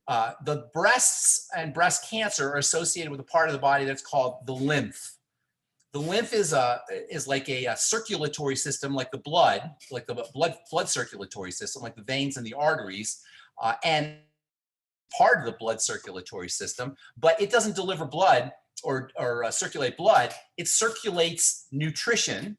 The breasts and breast cancer are associated with a part of the body that's called the lymph. The lymph is like a circulatory system, like the blood, blood circulatory system, like the veins and the arteries, and part of the blood circulatory system, but it doesn't deliver blood or circulate blood. It circulates nutrition,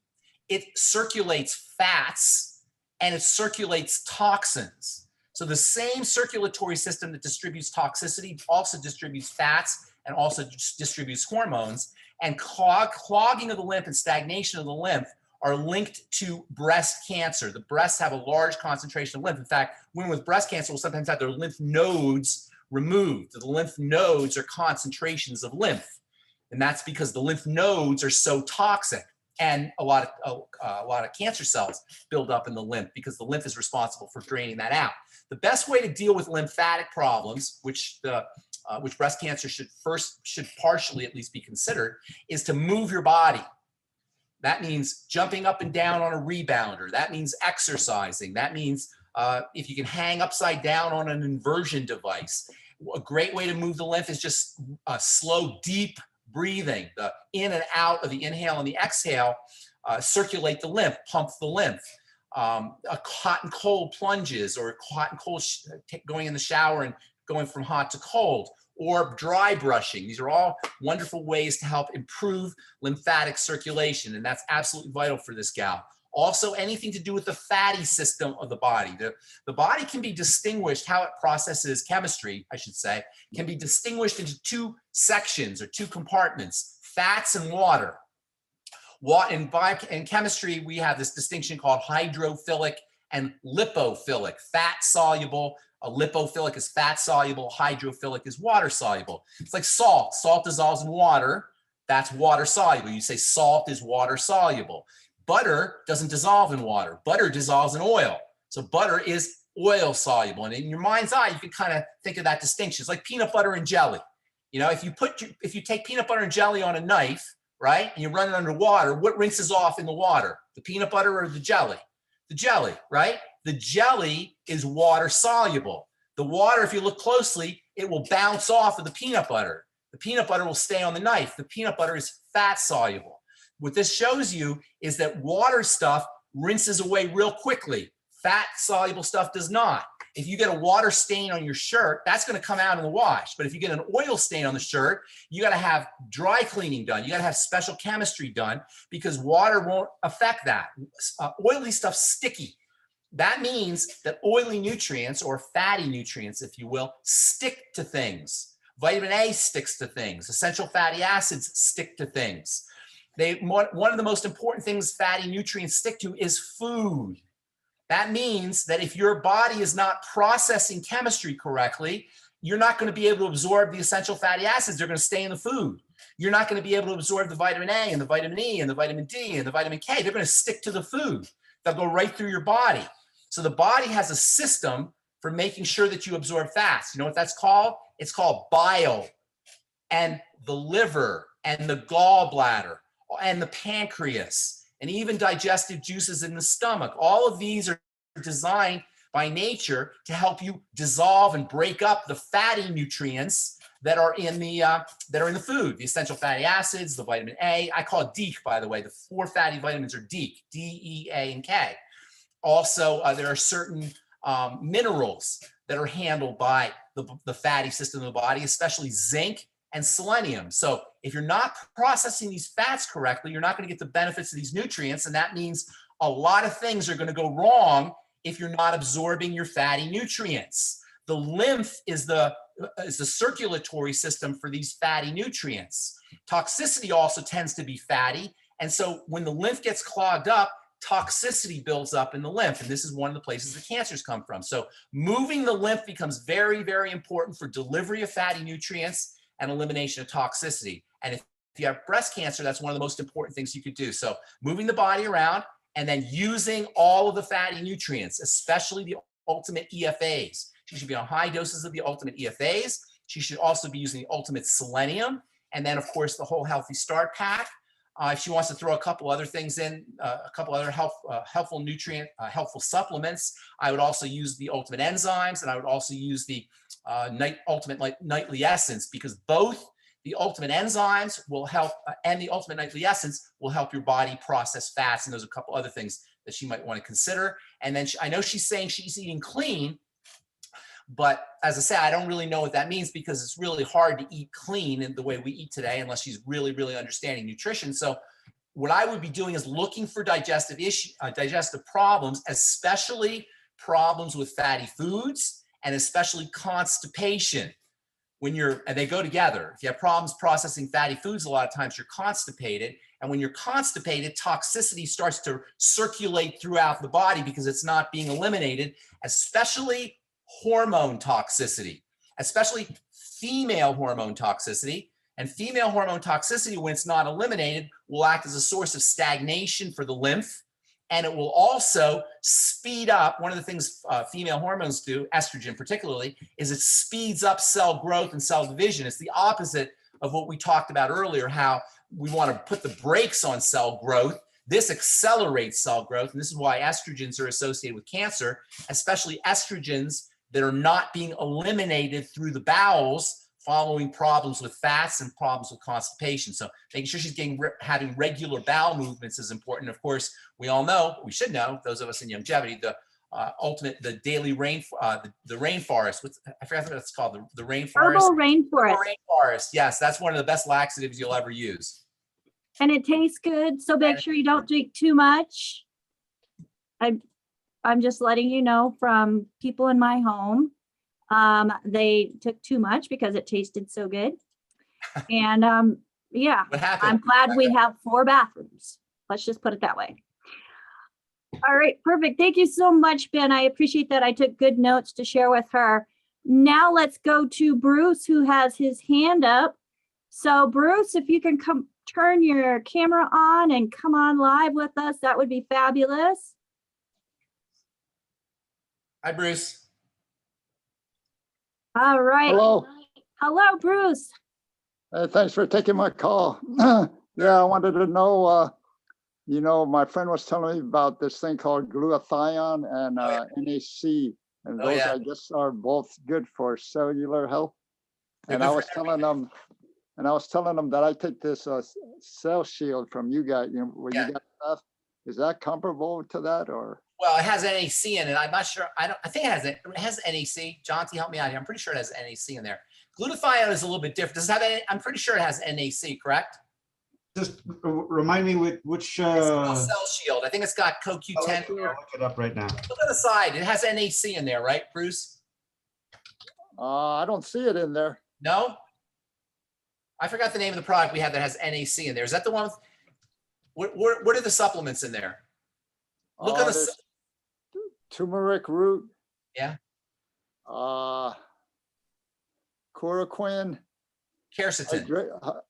it circulates fats, and it circulates toxins. So the same circulatory system that distributes toxicity also distributes fats and also distributes hormones. And clogging of the lymph and stagnation of the lymph are linked to breast cancer. The breasts have a large concentration of lymph. In fact, women with breast cancer will sometimes have their lymph nodes removed. The lymph nodes are concentrations of lymph. And that's because the lymph nodes are so toxic, and a lot of cancer cells build up in the lymph because the lymph is responsible for draining that out. The best way to deal with lymphatic problems, which breast cancer should partially at least be considered, is to move your body. That means jumping up and down on a rebounder. That means exercising. That means if you can hang upside down on an inversion device. A great way to move the lymph is just slow, deep breathing. The in and out of the inhale and the exhale circulate the lymph, pump the lymph. Hot and cold plunges, or hot and cold going in the shower and going from hot to cold, or dry brushing. These are all wonderful ways to help improve lymphatic circulation, and that's absolutely vital for this gal. Also, anything to do with the fatty system of the body. The body can be distinguished, how it processes chemistry, I should say, can be distinguished into 2 sections or 2 compartments, fats and water. In chemistry, we have this distinction called hydrophilic and lipophilic. Fat soluble, a lipophilic is fat soluble, hydrophilic is water soluble. It's like salt. Salt dissolves in water. That's water soluble. You say salt is water soluble. Butter doesn't dissolve in water. Butter dissolves in oil. So butter is oil soluble. And in your mind's eye, you can kind of think of that distinction. It's like peanut butter and jelly. You know, if you take peanut butter and jelly on a knife, right, and you run it under water, what rinses off in the water? The peanut butter or the jelly? The jelly, right? The jelly is water soluble. The water, if you look closely, it will bounce off of the peanut butter. The peanut butter will stay on the knife. The peanut butter is fat soluble. What this shows you is that water stuff rinses away real quickly. Fat soluble stuff does not. If you get a water stain on your shirt, that's going to come out in the wash. But if you get an oil stain on the shirt, you got to have dry cleaning done. You got to have special chemistry done because water won't affect that. Oily stuff's sticky. That means that oily nutrients or fatty nutrients, if you will, stick to things. Vitamin A sticks to things. Essential fatty acids stick to things. One of the most important things fatty nutrients stick to is food. That means that if your body is not processing chemistry correctly, you're not going to be able to absorb the essential fatty acids. They're going to stay in the food. You're not going to be able to absorb the vitamin A and the vitamin E and the vitamin D and the vitamin K. They're going to stick to the food. They'll go right through your body. So the body has a system for making sure that you absorb fats. You know what that's called? It's called bile, and the liver and the gallbladder and the pancreas and even digestive juices in the stomach. All of these are designed by nature to help you dissolve and break up the fatty nutrients that are in the food, the essential fatty acids, the vitamin A. I call it DEEK, by the way. The 4 fatty vitamins are DEEK, D, E, A, and K. Also, there are certain minerals that are handled by the fatty system of the body, especially zinc and selenium. So if you're not processing these fats correctly, you're not going to get the benefits of these nutrients. And that means a lot of things are going to go wrong if you're not absorbing your fatty nutrients. The lymph is the circulatory system for these fatty nutrients. Toxicity also tends to be fatty. And so when the lymph gets clogged up, toxicity builds up in the lymph. And this is one of the places that cancers come from. So moving the lymph becomes very, very important for delivery of fatty nutrients and elimination of toxicity. And if you have breast cancer, that's one of the most important things you could do. So moving the body around and then using all of the fatty nutrients, especially the ultimate EFAs. She should be on high doses of the ultimate EFAs. She should also be using the ultimate selenium. And then of course, the whole Healthy Start Pack. If she wants to throw a couple other things in, a couple other helpful supplements, I would also use the ultimate enzymes, and I would also use the ultimate nightly essence, because both the ultimate enzymes will help and the ultimate nightly essence will help your body process fats. And there's a couple other things that she might want to consider. And then I know she's saying she's eating clean, but as I say, I don't really know what that means, because it's really hard to eat clean in the way we eat today unless she's really, really understanding nutrition. So what I would be doing is looking for digestive problems, especially problems with fatty foods and especially constipation. And they go together. If you have problems processing fatty foods, a lot of times you're constipated. And when you're constipated, toxicity starts to circulate throughout the body because it's not being eliminated, especially hormone toxicity, especially female hormone toxicity. And female hormone toxicity, when it's not eliminated, will act as a source of stagnation for the lymph. And it will also speed up. One of the things female hormones do, estrogen particularly, is it speeds up cell growth and cell division. It's the opposite of what we talked about earlier, how we want to put the brakes on cell growth. This accelerates cell growth. And this is why estrogens are associated with cancer, especially estrogens that are not being eliminated through the bowels following problems with fats and problems with constipation. So making sure she's having regular bowel movements is important. Of course, we all know, we should know, those of us in longevity, the rainforest. I forgot what it's called. The rainforest. Herbal rainforest. Rainforest. Yes, that's one of the best laxatives you'll ever use. And it tastes good, so make sure you don't drink too much. I'm just letting you know from people in my home. They took too much because it tasted so good. And yeah, What happened? I'm glad we have 4 bathrooms. Let's just put it that way. All right, perfect. Thank you so much, Ben. I appreciate that. I took good notes to share with her. Now let's go to Bruce, who has his hand up. So Bruce, if you can come turn your camera on and come on live with us, that would be fabulous. Hi, Bruce. All right. Hello. Hello, Bruce. Thanks for taking my call. Yeah, I wanted to know, you know, my friend was telling me about this thing called glutathione and NAC. And Oh, those, yeah. I guess, are both good for cellular health. They're And good I for was telling them that I take this cell shield from you guys, you know, where Yeah. you got stuff. Is that comparable to that, or? Well, it has NAC in it. I'm not sure. I think it has NAC. John, help me out here. I'm pretty sure it has NAC in there. Glutathione is a little bit different. Does it have any? I'm pretty sure it has NAC, correct? Just remind me which. It's called Cell Shield. I think it's got I'll CoQ10 in there. look it up right now. Look at the side. It has NAC in there, right, Bruce? I don't see it in there. No? I forgot the name of the product we have that has NAC in there. Is that the one with, what are the supplements in there? Look at the, There's turmeric root. Yeah. Chloroquine. quercetin.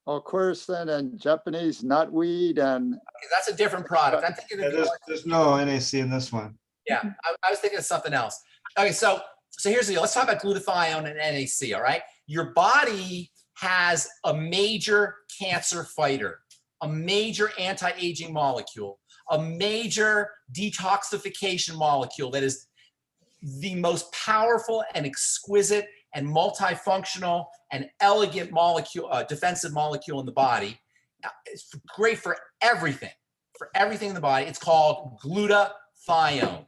Quercetin and Japanese knotweed and Okay, that's a different product. I'm thinking Yeah, of there's no NAC in this one. Yeah, I was thinking of something else. Okay, so here's the deal. Let's talk about glutathione and NAC, all right? Your body has a major cancer fighter, a major anti-aging molecule, a major detoxification molecule that is the most powerful and exquisite and multifunctional and elegant molecule, defensive molecule in the body. It's great for everything in the body. It's called glutathione.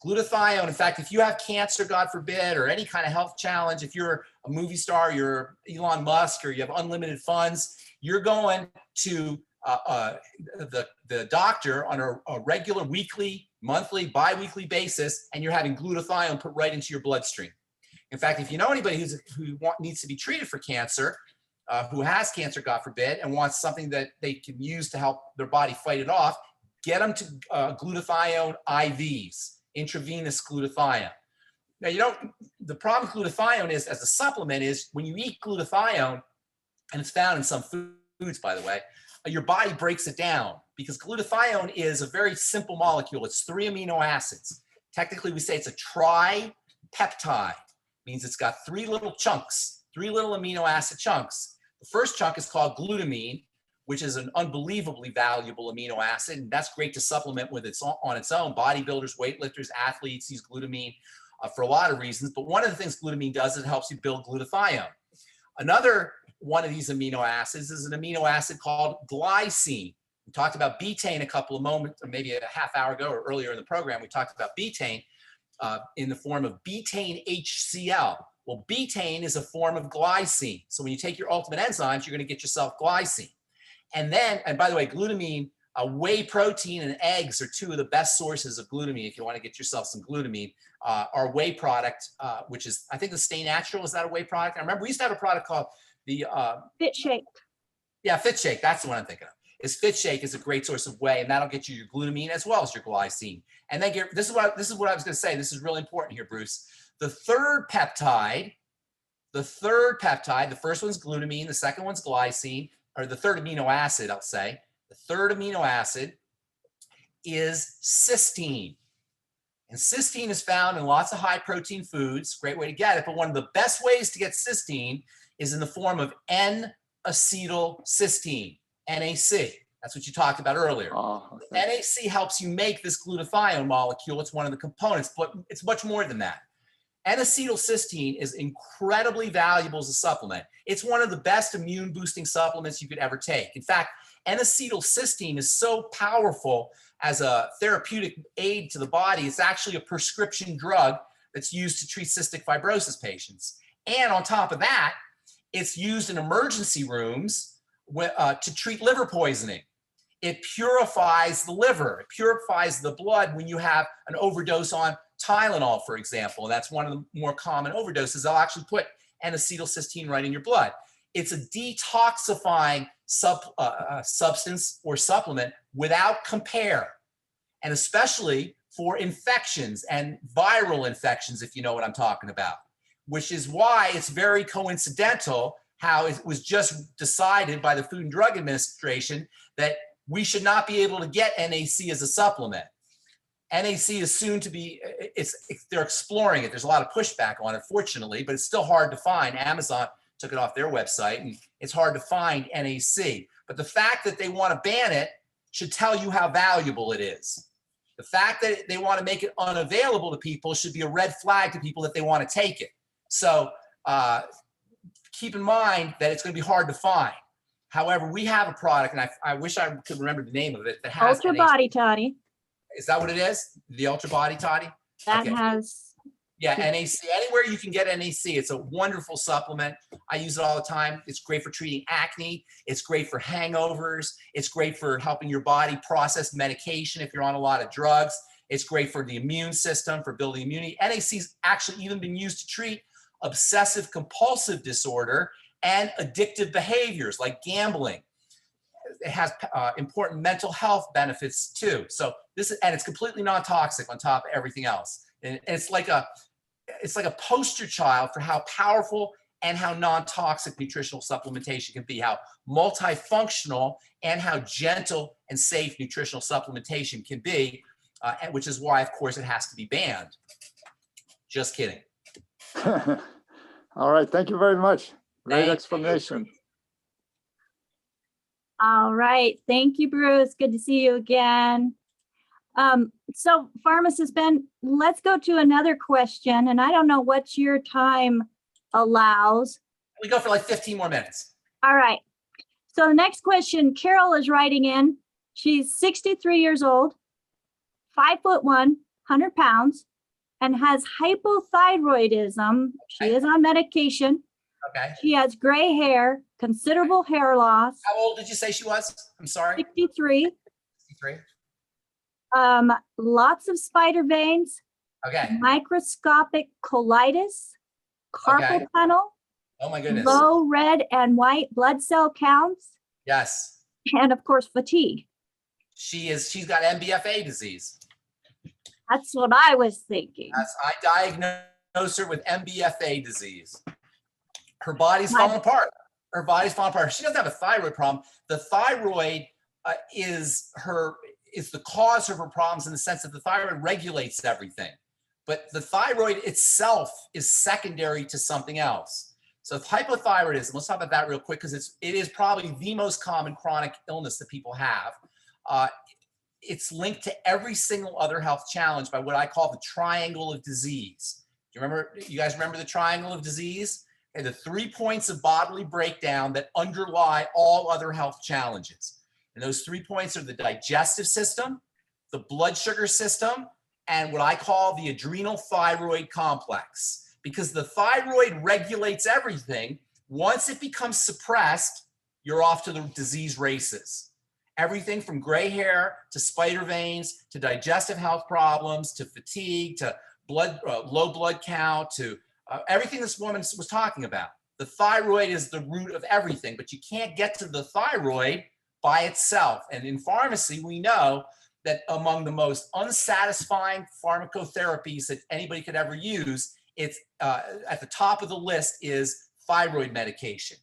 Glutathione, in fact, if you have cancer, God forbid, or any kind of health challenge, if you're a movie star, you're Elon Musk, or you have unlimited funds, you're going to the doctor on a regular weekly, monthly, bi-weekly basis, and you're having glutathione put right into your bloodstream. In fact, if you know anybody who needs to be treated for cancer, who has cancer, God forbid, and wants something that they can use to help their body fight it off, get them to glutathione IVs, intravenous glutathione. Now, the problem with glutathione is, as a supplement, is when you eat glutathione, and it's found in some foods, by the way, your body breaks it down because glutathione is a very simple molecule. It's 3 amino acids. Technically, we say it's a tripeptide. Means it's got 3 little chunks, 3 little amino acid chunks. The first chunk is called glutamine, which is an unbelievably valuable amino acid. And that's great to supplement with on its own. Bodybuilders, weightlifters, athletes use glutamine for a lot of reasons. But one of the things glutamine does is it helps you build glutathione. Another one of these amino acids is an amino acid called glycine. We talked about betaine a couple of moments, or maybe a half hour ago or earlier in the program. We talked about betaine in the form of betaine HCl. Well, betaine is a form of glycine. So when you take your ultimate enzymes, you're going to get yourself glycine. And by the way, glutamine, whey protein and eggs are 2 of the best sources of glutamine. If you want to get yourself some glutamine, our whey product, which is, I think the Stay Natural, is that a whey product? I remember we used to have a product called the Fit Shake. Yeah, Fit Shake. That's the one I'm thinking of. Fit Shake is a great source of whey, and that'll get you your glutamine as well as your glycine. And then this is what I was going to say. This is really important here, Bruce. The third peptide, the first one's glutamine, the second one's glycine, or the third amino acid, I'll say. The third amino acid is cysteine. And cysteine is found in lots of high protein foods. Great way to get it. But one of the best ways to get cysteine is in the form of N-acetylcysteine, NAC. That's what you talked about earlier. Oh, okay. NAC helps you make this glutathione molecule. It's one of the components, but it's much more than that. N-acetylcysteine is incredibly valuable as a supplement. It's one of the best immune boosting supplements you could ever take. In fact, N-acetylcysteine is so powerful as a therapeutic aid to the body. It's actually a prescription drug that's used to treat cystic fibrosis patients. And on top of that, it's used in emergency rooms to treat liver poisoning. It purifies the liver. It purifies the blood when you have an overdose on Tylenol, for example. And that's one of the more common overdoses. They'll actually put N-acetylcysteine right in your blood. It's a detoxifying substance or supplement without compare, and especially for infections and viral infections, if you know what I'm talking about, which is why it's very coincidental how it was just decided by the Food and Drug Administration that we should not be able to get NAC as a supplement. NAC is soon to be, they're exploring it. There's a lot of pushback on it, fortunately, but it's still hard to find. Amazon took it off their website, and it's hard to find NAC. But the fact that they want to ban it should tell you how valuable it is. The fact that they want to make it unavailable to people should be a red flag to people that they want to take it. So keep in mind that it's going to be hard to find. However, we have a product, and I wish I could remember the name of it, that has Ultra NAC. Body Toddy. Is that what it is? The Ultra Body Toddy? That Okay. has, Yeah, NAC. Anywhere you can get NAC, it's a wonderful supplement. I use it all the time. It's great for treating acne. It's great for hangovers. It's great for helping your body process medication if you're on a lot of drugs. It's great for the immune system, for building immunity. NAC's actually even been used to treat obsessive compulsive disorder and addictive behaviors like gambling. It has important mental health benefits too. So this is, and it's completely non-toxic on top of everything else. And it's like a poster child for how powerful and how non-toxic nutritional supplementation can be, how multifunctional and how gentle and safe nutritional supplementation can be, which is why, of course, it has to be banned. Just kidding. All right, thank you very much. Great Thank you. explanation. all right. Thank you, Bruce. Good to see you again. So Pharmacist Ben, let's go to another question. And I don't know what your time allows. We go for like 15 more minutes. All right. So the next question, Carol is writing in. She's 63 years old, 5'1", 100 pounds, and has hypothyroidism. She is on medication. Okay. She has gray hair, considerable hair loss. How old did you say she was? I'm sorry. 63. 63. Lots of spider veins, Okay. microscopic colitis, carpal Okay. tunnel, Oh my goodness. low red and white blood cell counts, Yes. and of course, fatigue. She's got MBFA disease. That's what I was thinking. I diagnosed her with MBFA disease. Her body's falling apart. Her body's falling apart. She doesn't have a thyroid problem. The thyroid is the cause of her problems in the sense that the thyroid regulates everything. But the thyroid itself is secondary to something else. So hypothyroidism, let's talk about that real quick because it is probably the most common chronic illness that people have. It's linked to every single other health challenge by what I call the triangle of disease. Do you guys remember the triangle of disease? And the 3 points of bodily breakdown that underlie all other health challenges. And those 3 points are the digestive system, the blood sugar system, and what I call the adrenal thyroid complex. Because the thyroid regulates everything. Once it becomes suppressed, you're off to the disease races. Everything from gray hair to spider veins to digestive health problems to fatigue to low blood count to everything this woman was talking about. The thyroid is the root of everything, but you can't get to the thyroid by itself. And in pharmacy, we know that among the most unsatisfying pharmacotherapies that anybody could ever use, it's at the top of the list is thyroid medication.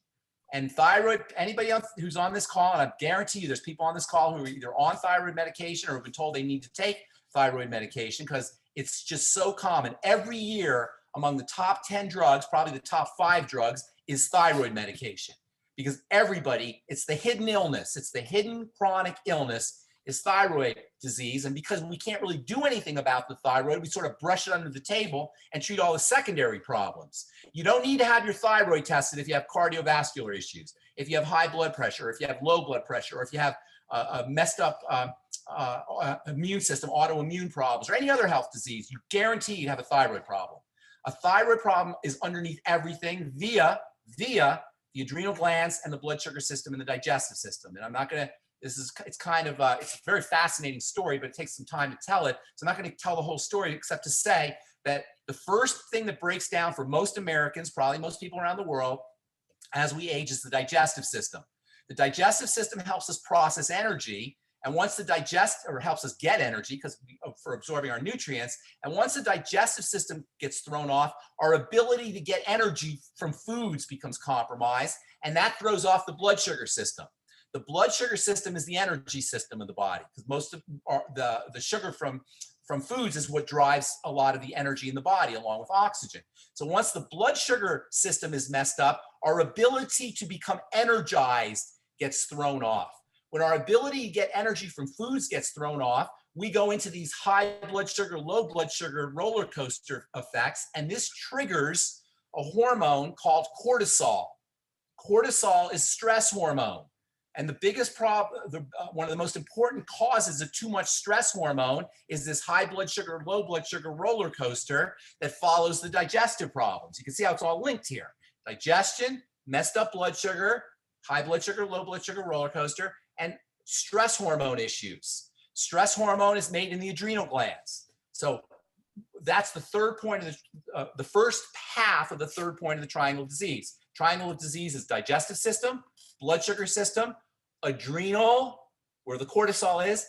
And thyroid, anybody else who's on this call, and I guarantee you there's people on this call who are either on thyroid medication or have been told they need to take thyroid medication because it's just so common. Every year among the top 10 drugs, probably the top 5 drugs, is thyroid medication. Because everybody, it's the hidden illness, it's the hidden chronic illness is thyroid disease. And because we can't really do anything about the thyroid, we sort of brush it under the table and treat all the secondary problems. You don't need to have your thyroid tested if you have cardiovascular issues, if you have high blood pressure, if you have low blood pressure, or if you have a messed up immune system, autoimmune problems, or any other health disease. You guarantee you have a thyroid problem. A thyroid problem is underneath everything via the adrenal glands and the blood sugar system and the digestive system. And I'm not going to, it's a very fascinating story, but it takes some time to tell it. So I'm not going to tell the whole story except to say that the first thing that breaks down for most Americans, probably most people around the world, as we age is the digestive system. The digestive system helps us process energy. And once the helps us get energy for absorbing our nutrients. And once the digestive system gets thrown off, our ability to get energy from foods becomes compromised. And that throws off the blood sugar system. The blood sugar system is the energy system of the body, because most of the sugar from foods is what drives a lot of the energy in the body, along with oxygen. So once the blood sugar system is messed up, our ability to become energized gets thrown off. When our ability to get energy from foods gets thrown off, we go into these high blood sugar, low blood sugar roller coaster effects, and this triggers a hormone called cortisol. Cortisol is stress hormone. And the biggest problem, one of the most important causes of too much stress hormone is this high blood sugar, low blood sugar roller coaster that follows the digestive problems. You can see how it's all linked here. Digestion, messed up blood sugar, high blood sugar, low blood sugar roller coaster, and stress hormone issues. Stress hormone is made in the adrenal glands. So that's the third point of the first half of the third point of the triangle of disease. Triangle of disease is digestive system, blood sugar system, adrenal, where the cortisol is,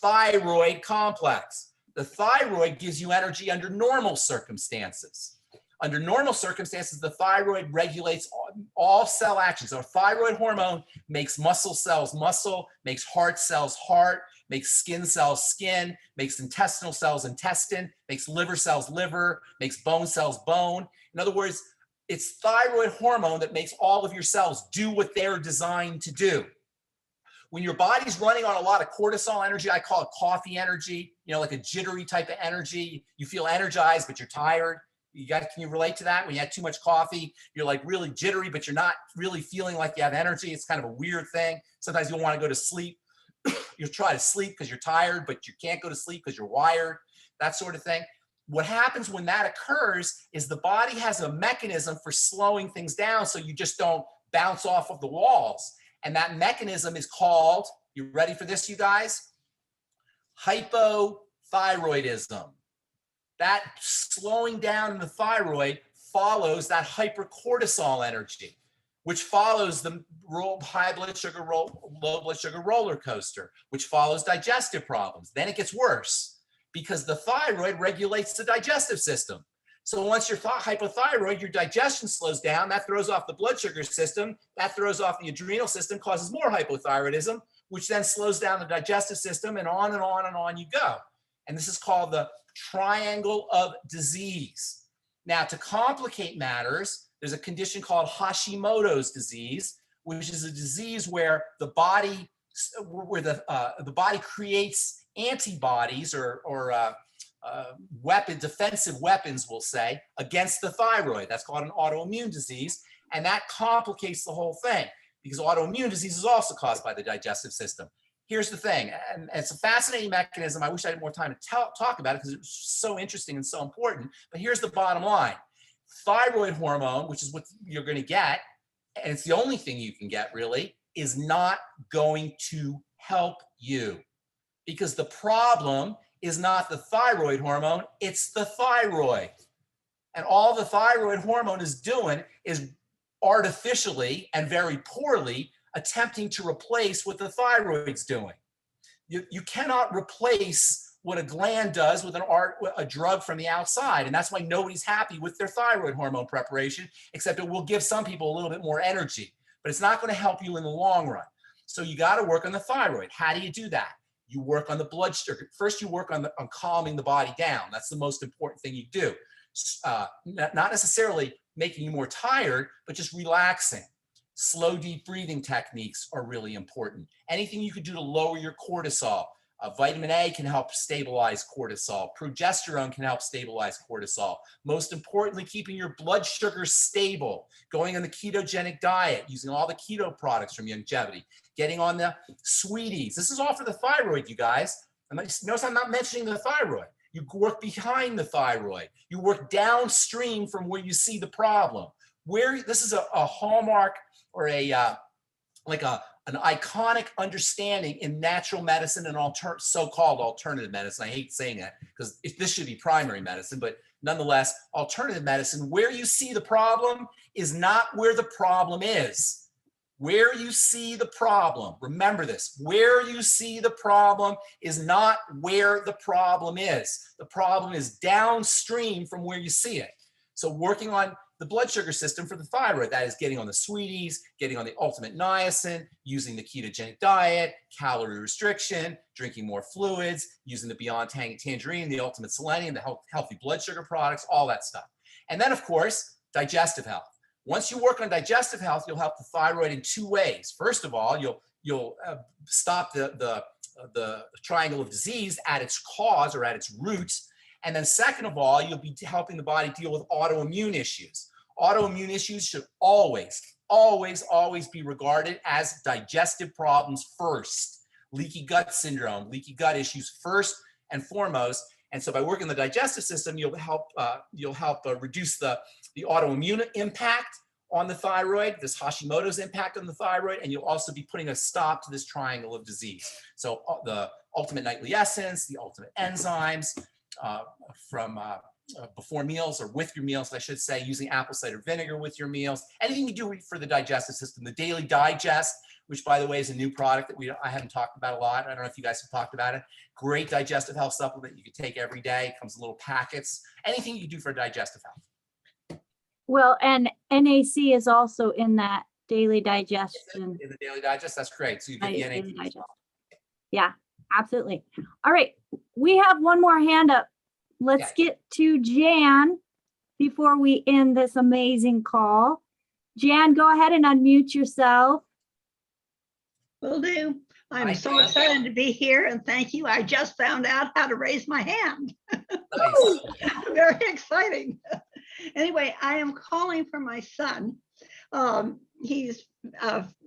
thyroid complex. The thyroid gives you energy under normal circumstances. Under normal circumstances, the thyroid regulates all cell actions. So thyroid hormone makes muscle cells muscle, makes heart cells heart, makes skin cells skin, makes intestinal cells intestine, makes liver cells liver, makes bone cells bone. In other words, it's thyroid hormone that makes all of your cells do what they're designed to do. When your body's running on a lot of cortisol energy, I call it coffee energy, like a jittery type of energy. You feel energized, but you're tired. Can you relate to that? When you had too much coffee, you're like really jittery, but you're not really feeling like you have energy. It's kind of a weird thing. Sometimes you want to go to sleep. You'll try to sleep because you're tired, but you can't go to sleep because you're wired, that sort of thing. What happens when that occurs is the body has a mechanism for slowing things down so you just don't bounce off of the walls. And that mechanism is called, you ready for this, you guys? Hypothyroidism. That slowing down in the thyroid follows that hypercortisol energy, which follows the high blood sugar, low blood sugar roller coaster, which follows digestive problems. Then it gets worse because the thyroid regulates the digestive system. So once you're hypothyroid, your digestion slows down. That throws off the blood sugar system. That throws off the adrenal system, causes more hypothyroidism, which then slows down the digestive system, and on and on and on you go. And this is called the triangle of disease. Now, to complicate matters, there's a condition called Hashimoto's disease, which is a disease where the body creates antibodies or defensive weapons, we'll say, against the thyroid. That's called an autoimmune disease, and that complicates the whole thing because autoimmune disease is also caused by the digestive system. Here's the thing, and it's a fascinating mechanism. I wish I had more time to talk about it because it's so interesting and so important, but here's the bottom line. Thyroid hormone, which is what you're going to get, and it's the only thing you can get really, is not going to help you because the problem is not the thyroid hormone, it's the thyroid. And all the thyroid hormone is doing is artificially and very poorly attempting to replace what the thyroid's doing. You cannot replace what a gland does with a drug from the outside. And that's why nobody's happy with their thyroid hormone preparation, except it will give some people a little bit more energy, but it's not going to help you in the long run. So you got to work on the thyroid. How do you do that? You work on the blood sugar. First, you work on calming the body down. That's the most important thing you do. Not necessarily making you more tired, but just relaxing. Slow, deep breathing techniques are really important. Anything you could do to lower your cortisol. Vitamin A can help stabilize cortisol. Progesterone can help stabilize cortisol. Most importantly, keeping your blood sugar stable, going on the ketogenic diet, using all the keto products from Longevity, getting on the sweeties. This is all for the thyroid, you guys. Notice I'm not mentioning the thyroid. You work behind the thyroid. You work downstream from where you see the problem. This is a hallmark or an iconic understanding in natural medicine and so-called alternative medicine. I hate saying that because this should be primary medicine, but nonetheless, alternative medicine, where you see the problem is not where the problem is. Where you see the problem, remember this, where you see the problem is not where the problem is. The problem is downstream from where you see it. So working on the blood sugar system for the thyroid, that is getting on the sweeties, getting on the ultimate niacin, using the ketogenic diet, calorie restriction, drinking more fluids, using the Beyond Tangerine, the ultimate selenium, the healthy blood sugar products, all that stuff. And then of course, digestive health. Once you work on digestive health, you'll help the thyroid in two ways. First of all, you'll stop the triangle of disease at its cause or at its roots. And then second of all, you'll be helping the body deal with autoimmune issues. Autoimmune issues should always, always, always be regarded as digestive problems first. Leaky gut syndrome, leaky gut issues first and foremost. And so by working the digestive system, you'll help reduce the autoimmune impact on the thyroid, this Hashimoto's impact on the thyroid, and you'll also be putting a stop to this triangle of disease. So the ultimate nightly essence, the ultimate enzymes from before meals or with your meals, I should say, using apple cider vinegar with your meals, anything you do for the digestive system, the Daily Digest, which by the way is a new product that I haven't talked about a lot. I don't know if you guys have talked about it. Great digestive health supplement you can take every day. It comes in little packets. Anything you do for digestive health. Well, and NAC is also in that Daily Digestion. In the Daily Digest, that's great. So you get the Daily NAC. Digest. Yeah, absolutely. All right, we have one more hand up. Let's get to Jan before we end this amazing call. Jan, go ahead and unmute yourself. Will do. I'm Hi, so Jan. excited to be here and thank you. I just found out how to raise my hand. Nice. Very exciting. Anyway, I am calling for my son. He's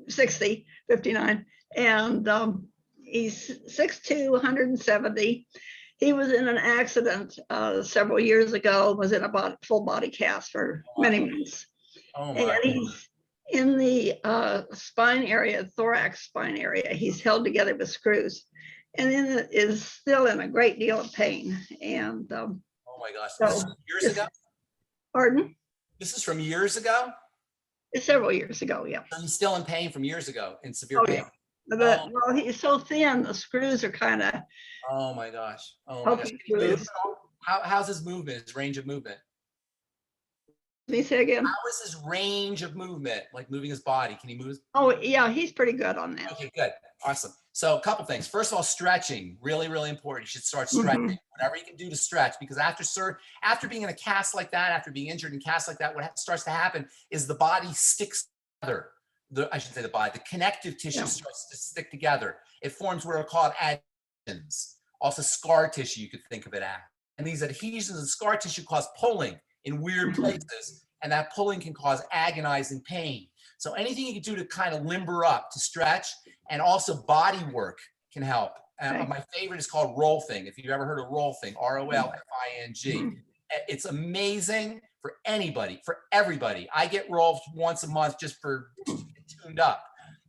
60, 59, and he's 6'2", 170. He was in an accident several years ago, was in a full body cast for many months. Oh And my. he's in the spine area, thorax spine area. He's held together with screws and then is still in a great deal of pain. And Oh my gosh. so This is from years ago? pardon? This is from years ago? It's several years ago, yeah. So he's still in pain from years ago, in severe Oh, pain. yeah. But well, he's so thin, the screws are kind of Oh my gosh. Oh my gosh. poking Can he through. move? How's his movement, his range of movement? Let me say again. How is his range of movement, like moving his body? Can he move? Oh, yeah, he's pretty good on that. Okay, good. Awesome. So a couple things. First of all, stretching, really, really important. You should start stretching, whatever you can do to stretch, because after being in a cast like that, after being injured in cast like that, what starts to happen is the body sticks together. I should say the body, the connective tissue starts to stick together. It forms what are called adhesions. Also scar tissue, you could think of it as. And these adhesions and scar tissue cause pulling in weird places, and that pulling can cause agonizing pain. So anything you can do to kind of limber up, to stretch, and also body work can help. My favorite is called rolfing. If you've ever heard of rolfing, R-O-L-F-I-N-G. It's amazing for anybody, for everybody. I get rolfed once a month just for tuned up.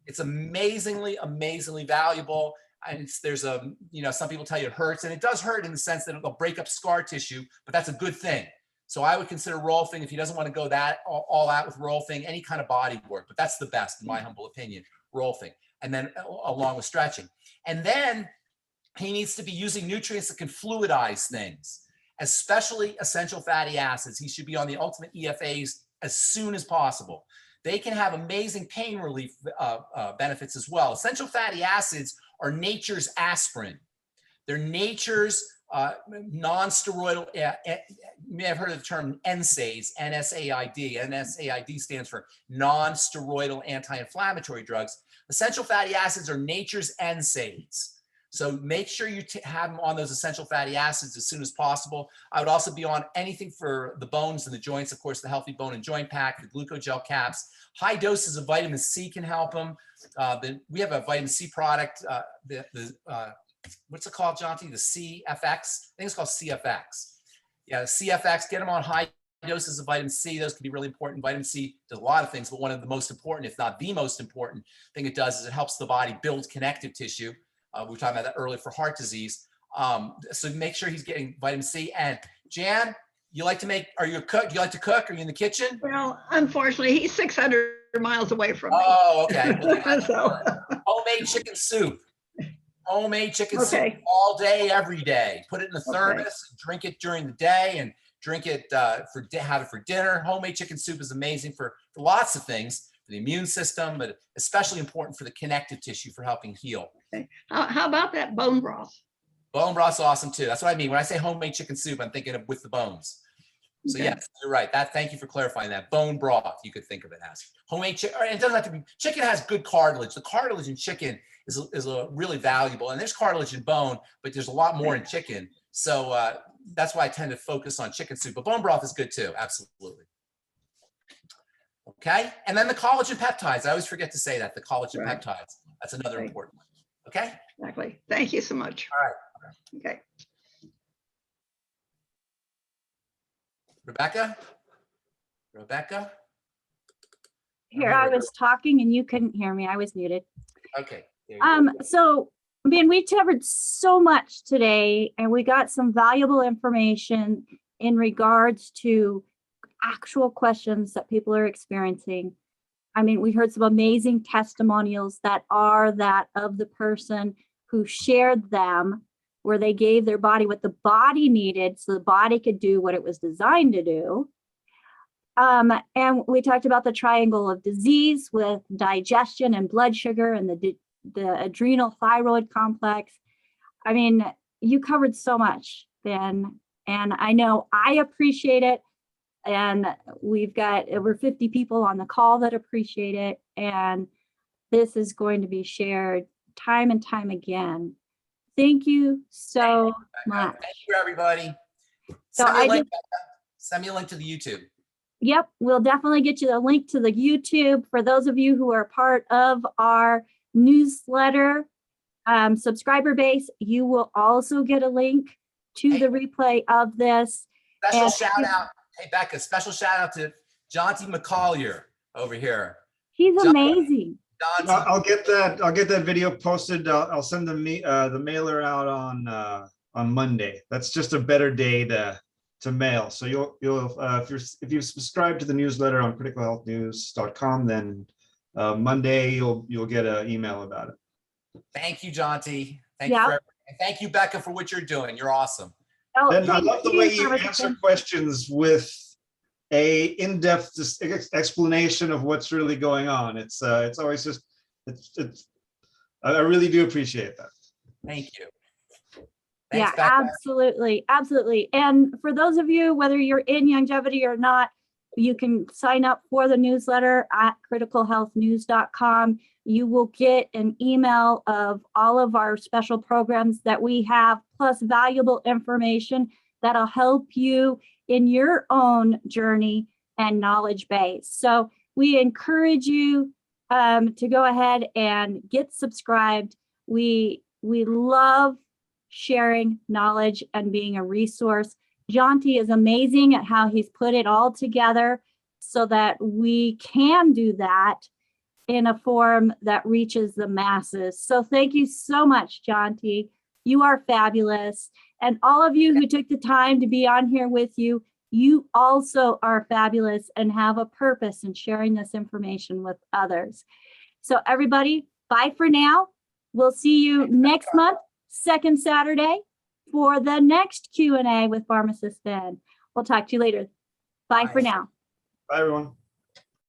It's amazingly, amazingly valuable. And there's some people tell you it hurts, and it does hurt in the sense that it'll break up scar tissue, but that's a good thing. So I would consider rolfing, if he doesn't want to go that all out with rolfing, any kind of body work, but that's the best in my humble opinion, rolfing, and then along with stretching. And then he needs to be using nutrients that can fluidize things, especially essential fatty acids. He should be on the ultimate EFAs as soon as possible. They can have amazing pain relief benefits as well. Essential fatty acids are nature's aspirin. They're nature's non-steroidal, you may have heard of the term NSAIDs, NSAID. NSAID stands for non-steroidal anti-inflammatory drugs. Essential fatty acids are nature's NSAIDs. So make sure you have them on those essential fatty acids as soon as possible. I would also be on anything for the bones and the joints, of course, the Healthy Bone and Joint Pack, the glucogel caps. High doses of vitamin C can help them. We have a vitamin C product, what's it called, Jonty? The CFX? I think it's called CFX. Yeah, the CFX, get them on high doses of vitamin C. Those can be really important. Vitamin C does a lot of things, but one of the most important, if not the most important thing it does is it helps the body build connective tissue. We were talking about that earlier for heart disease. So make sure he's getting vitamin C. And Jan, you like to make, are you a cook? Do you like to cook? Are you in the kitchen? Well, unfortunately, he's 600 miles away from me. Oh, okay. So, Homemade chicken soup. Homemade chicken soup okay, all day, every day. Put it in a Okay. thermos, drink it during the day, and drink it have it for dinner. Homemade chicken soup is amazing for lots of things, for the immune system, but especially important for the connective tissue for helping heal. how about that bone broth? Bone broth's awesome too. That's what I mean. When I say homemade chicken soup, I'm thinking of with the bones. So Okay. yes, you're right. Thank you for clarifying that. Bone broth, you could think of it as homemade chicken. It doesn't have to be. Chicken has good cartilage. The cartilage in chicken is a really valuable. And there's cartilage in bone, but there's a lot more in chicken. So that's why I tend to focus on chicken soup. But bone broth is good too. Absolutely. Okay. And then the collagen peptides. I always forget to say that. The collagen Right. peptides. That's another Right. important one. Okay. Exactly. Thank you so much. All right. Okay. Rebecca? Here, I was talking and you couldn't hear me. I was muted. Okay. There you go. So, I mean, we covered so much today and we got some valuable information in regards to actual questions that people are experiencing. I mean, we heard some amazing testimonials that are that of the person who shared them, where they gave their body what the body needed so the body could do what it was designed to do. And we talked about the triangle of disease with digestion and blood sugar and the adrenal thyroid complex. I mean, you covered so much, Ben, and I know I appreciate it. And we've got over 50 people on the call that appreciate it. And this is going to be shared time and time again. Thank you so much. Thank you, everybody. So Send me a link to the YouTube. Yep, we'll definitely get you the link to the YouTube. For those of you who are part of our newsletter subscriber base, you will also get a link to the replay of this. Special And shout out. Hey, Becca, special shout out to Jonty McCollier over here. he's amazing. Jonty. I'll get that video posted. I'll send the mailer out on Monday. That's just a better day to mail. So you'll if you subscribe to the newsletter on criticalhealthnews.com, then Monday you'll get an email about it. Thank you, Jonty. Thank you for everything. And thank you, Becca, for what you're doing. You're awesome. Oh, And I thank love the way you Pharmacist. answer questions with a in-depth explanation of what's really going on. It's always just I really do appreciate that. Thank you. Yeah, Thanks, Becca. absolutely. Absolutely. And for those of you, whether you're in longevity or not, you can sign up for the newsletter at criticalhealthnews.com. You will get an email of all of our special programs that we have, plus valuable information that'll help you in your own journey and knowledge base. So we encourage you to go ahead and get subscribed. We love sharing knowledge and being a resource. Jonty is amazing at how he's put it all together so that we can do that in a form that reaches the masses. So thank you so much, Jonty. You are fabulous. And all of you who took the time to be on here with you, you also are fabulous and have a purpose in sharing this information with others. So everybody, bye for now. We'll see you next month, second Saturday, for the next Q&A with Pharmacist Ben. We'll talk to you later. Bye for now. Bye, everyone.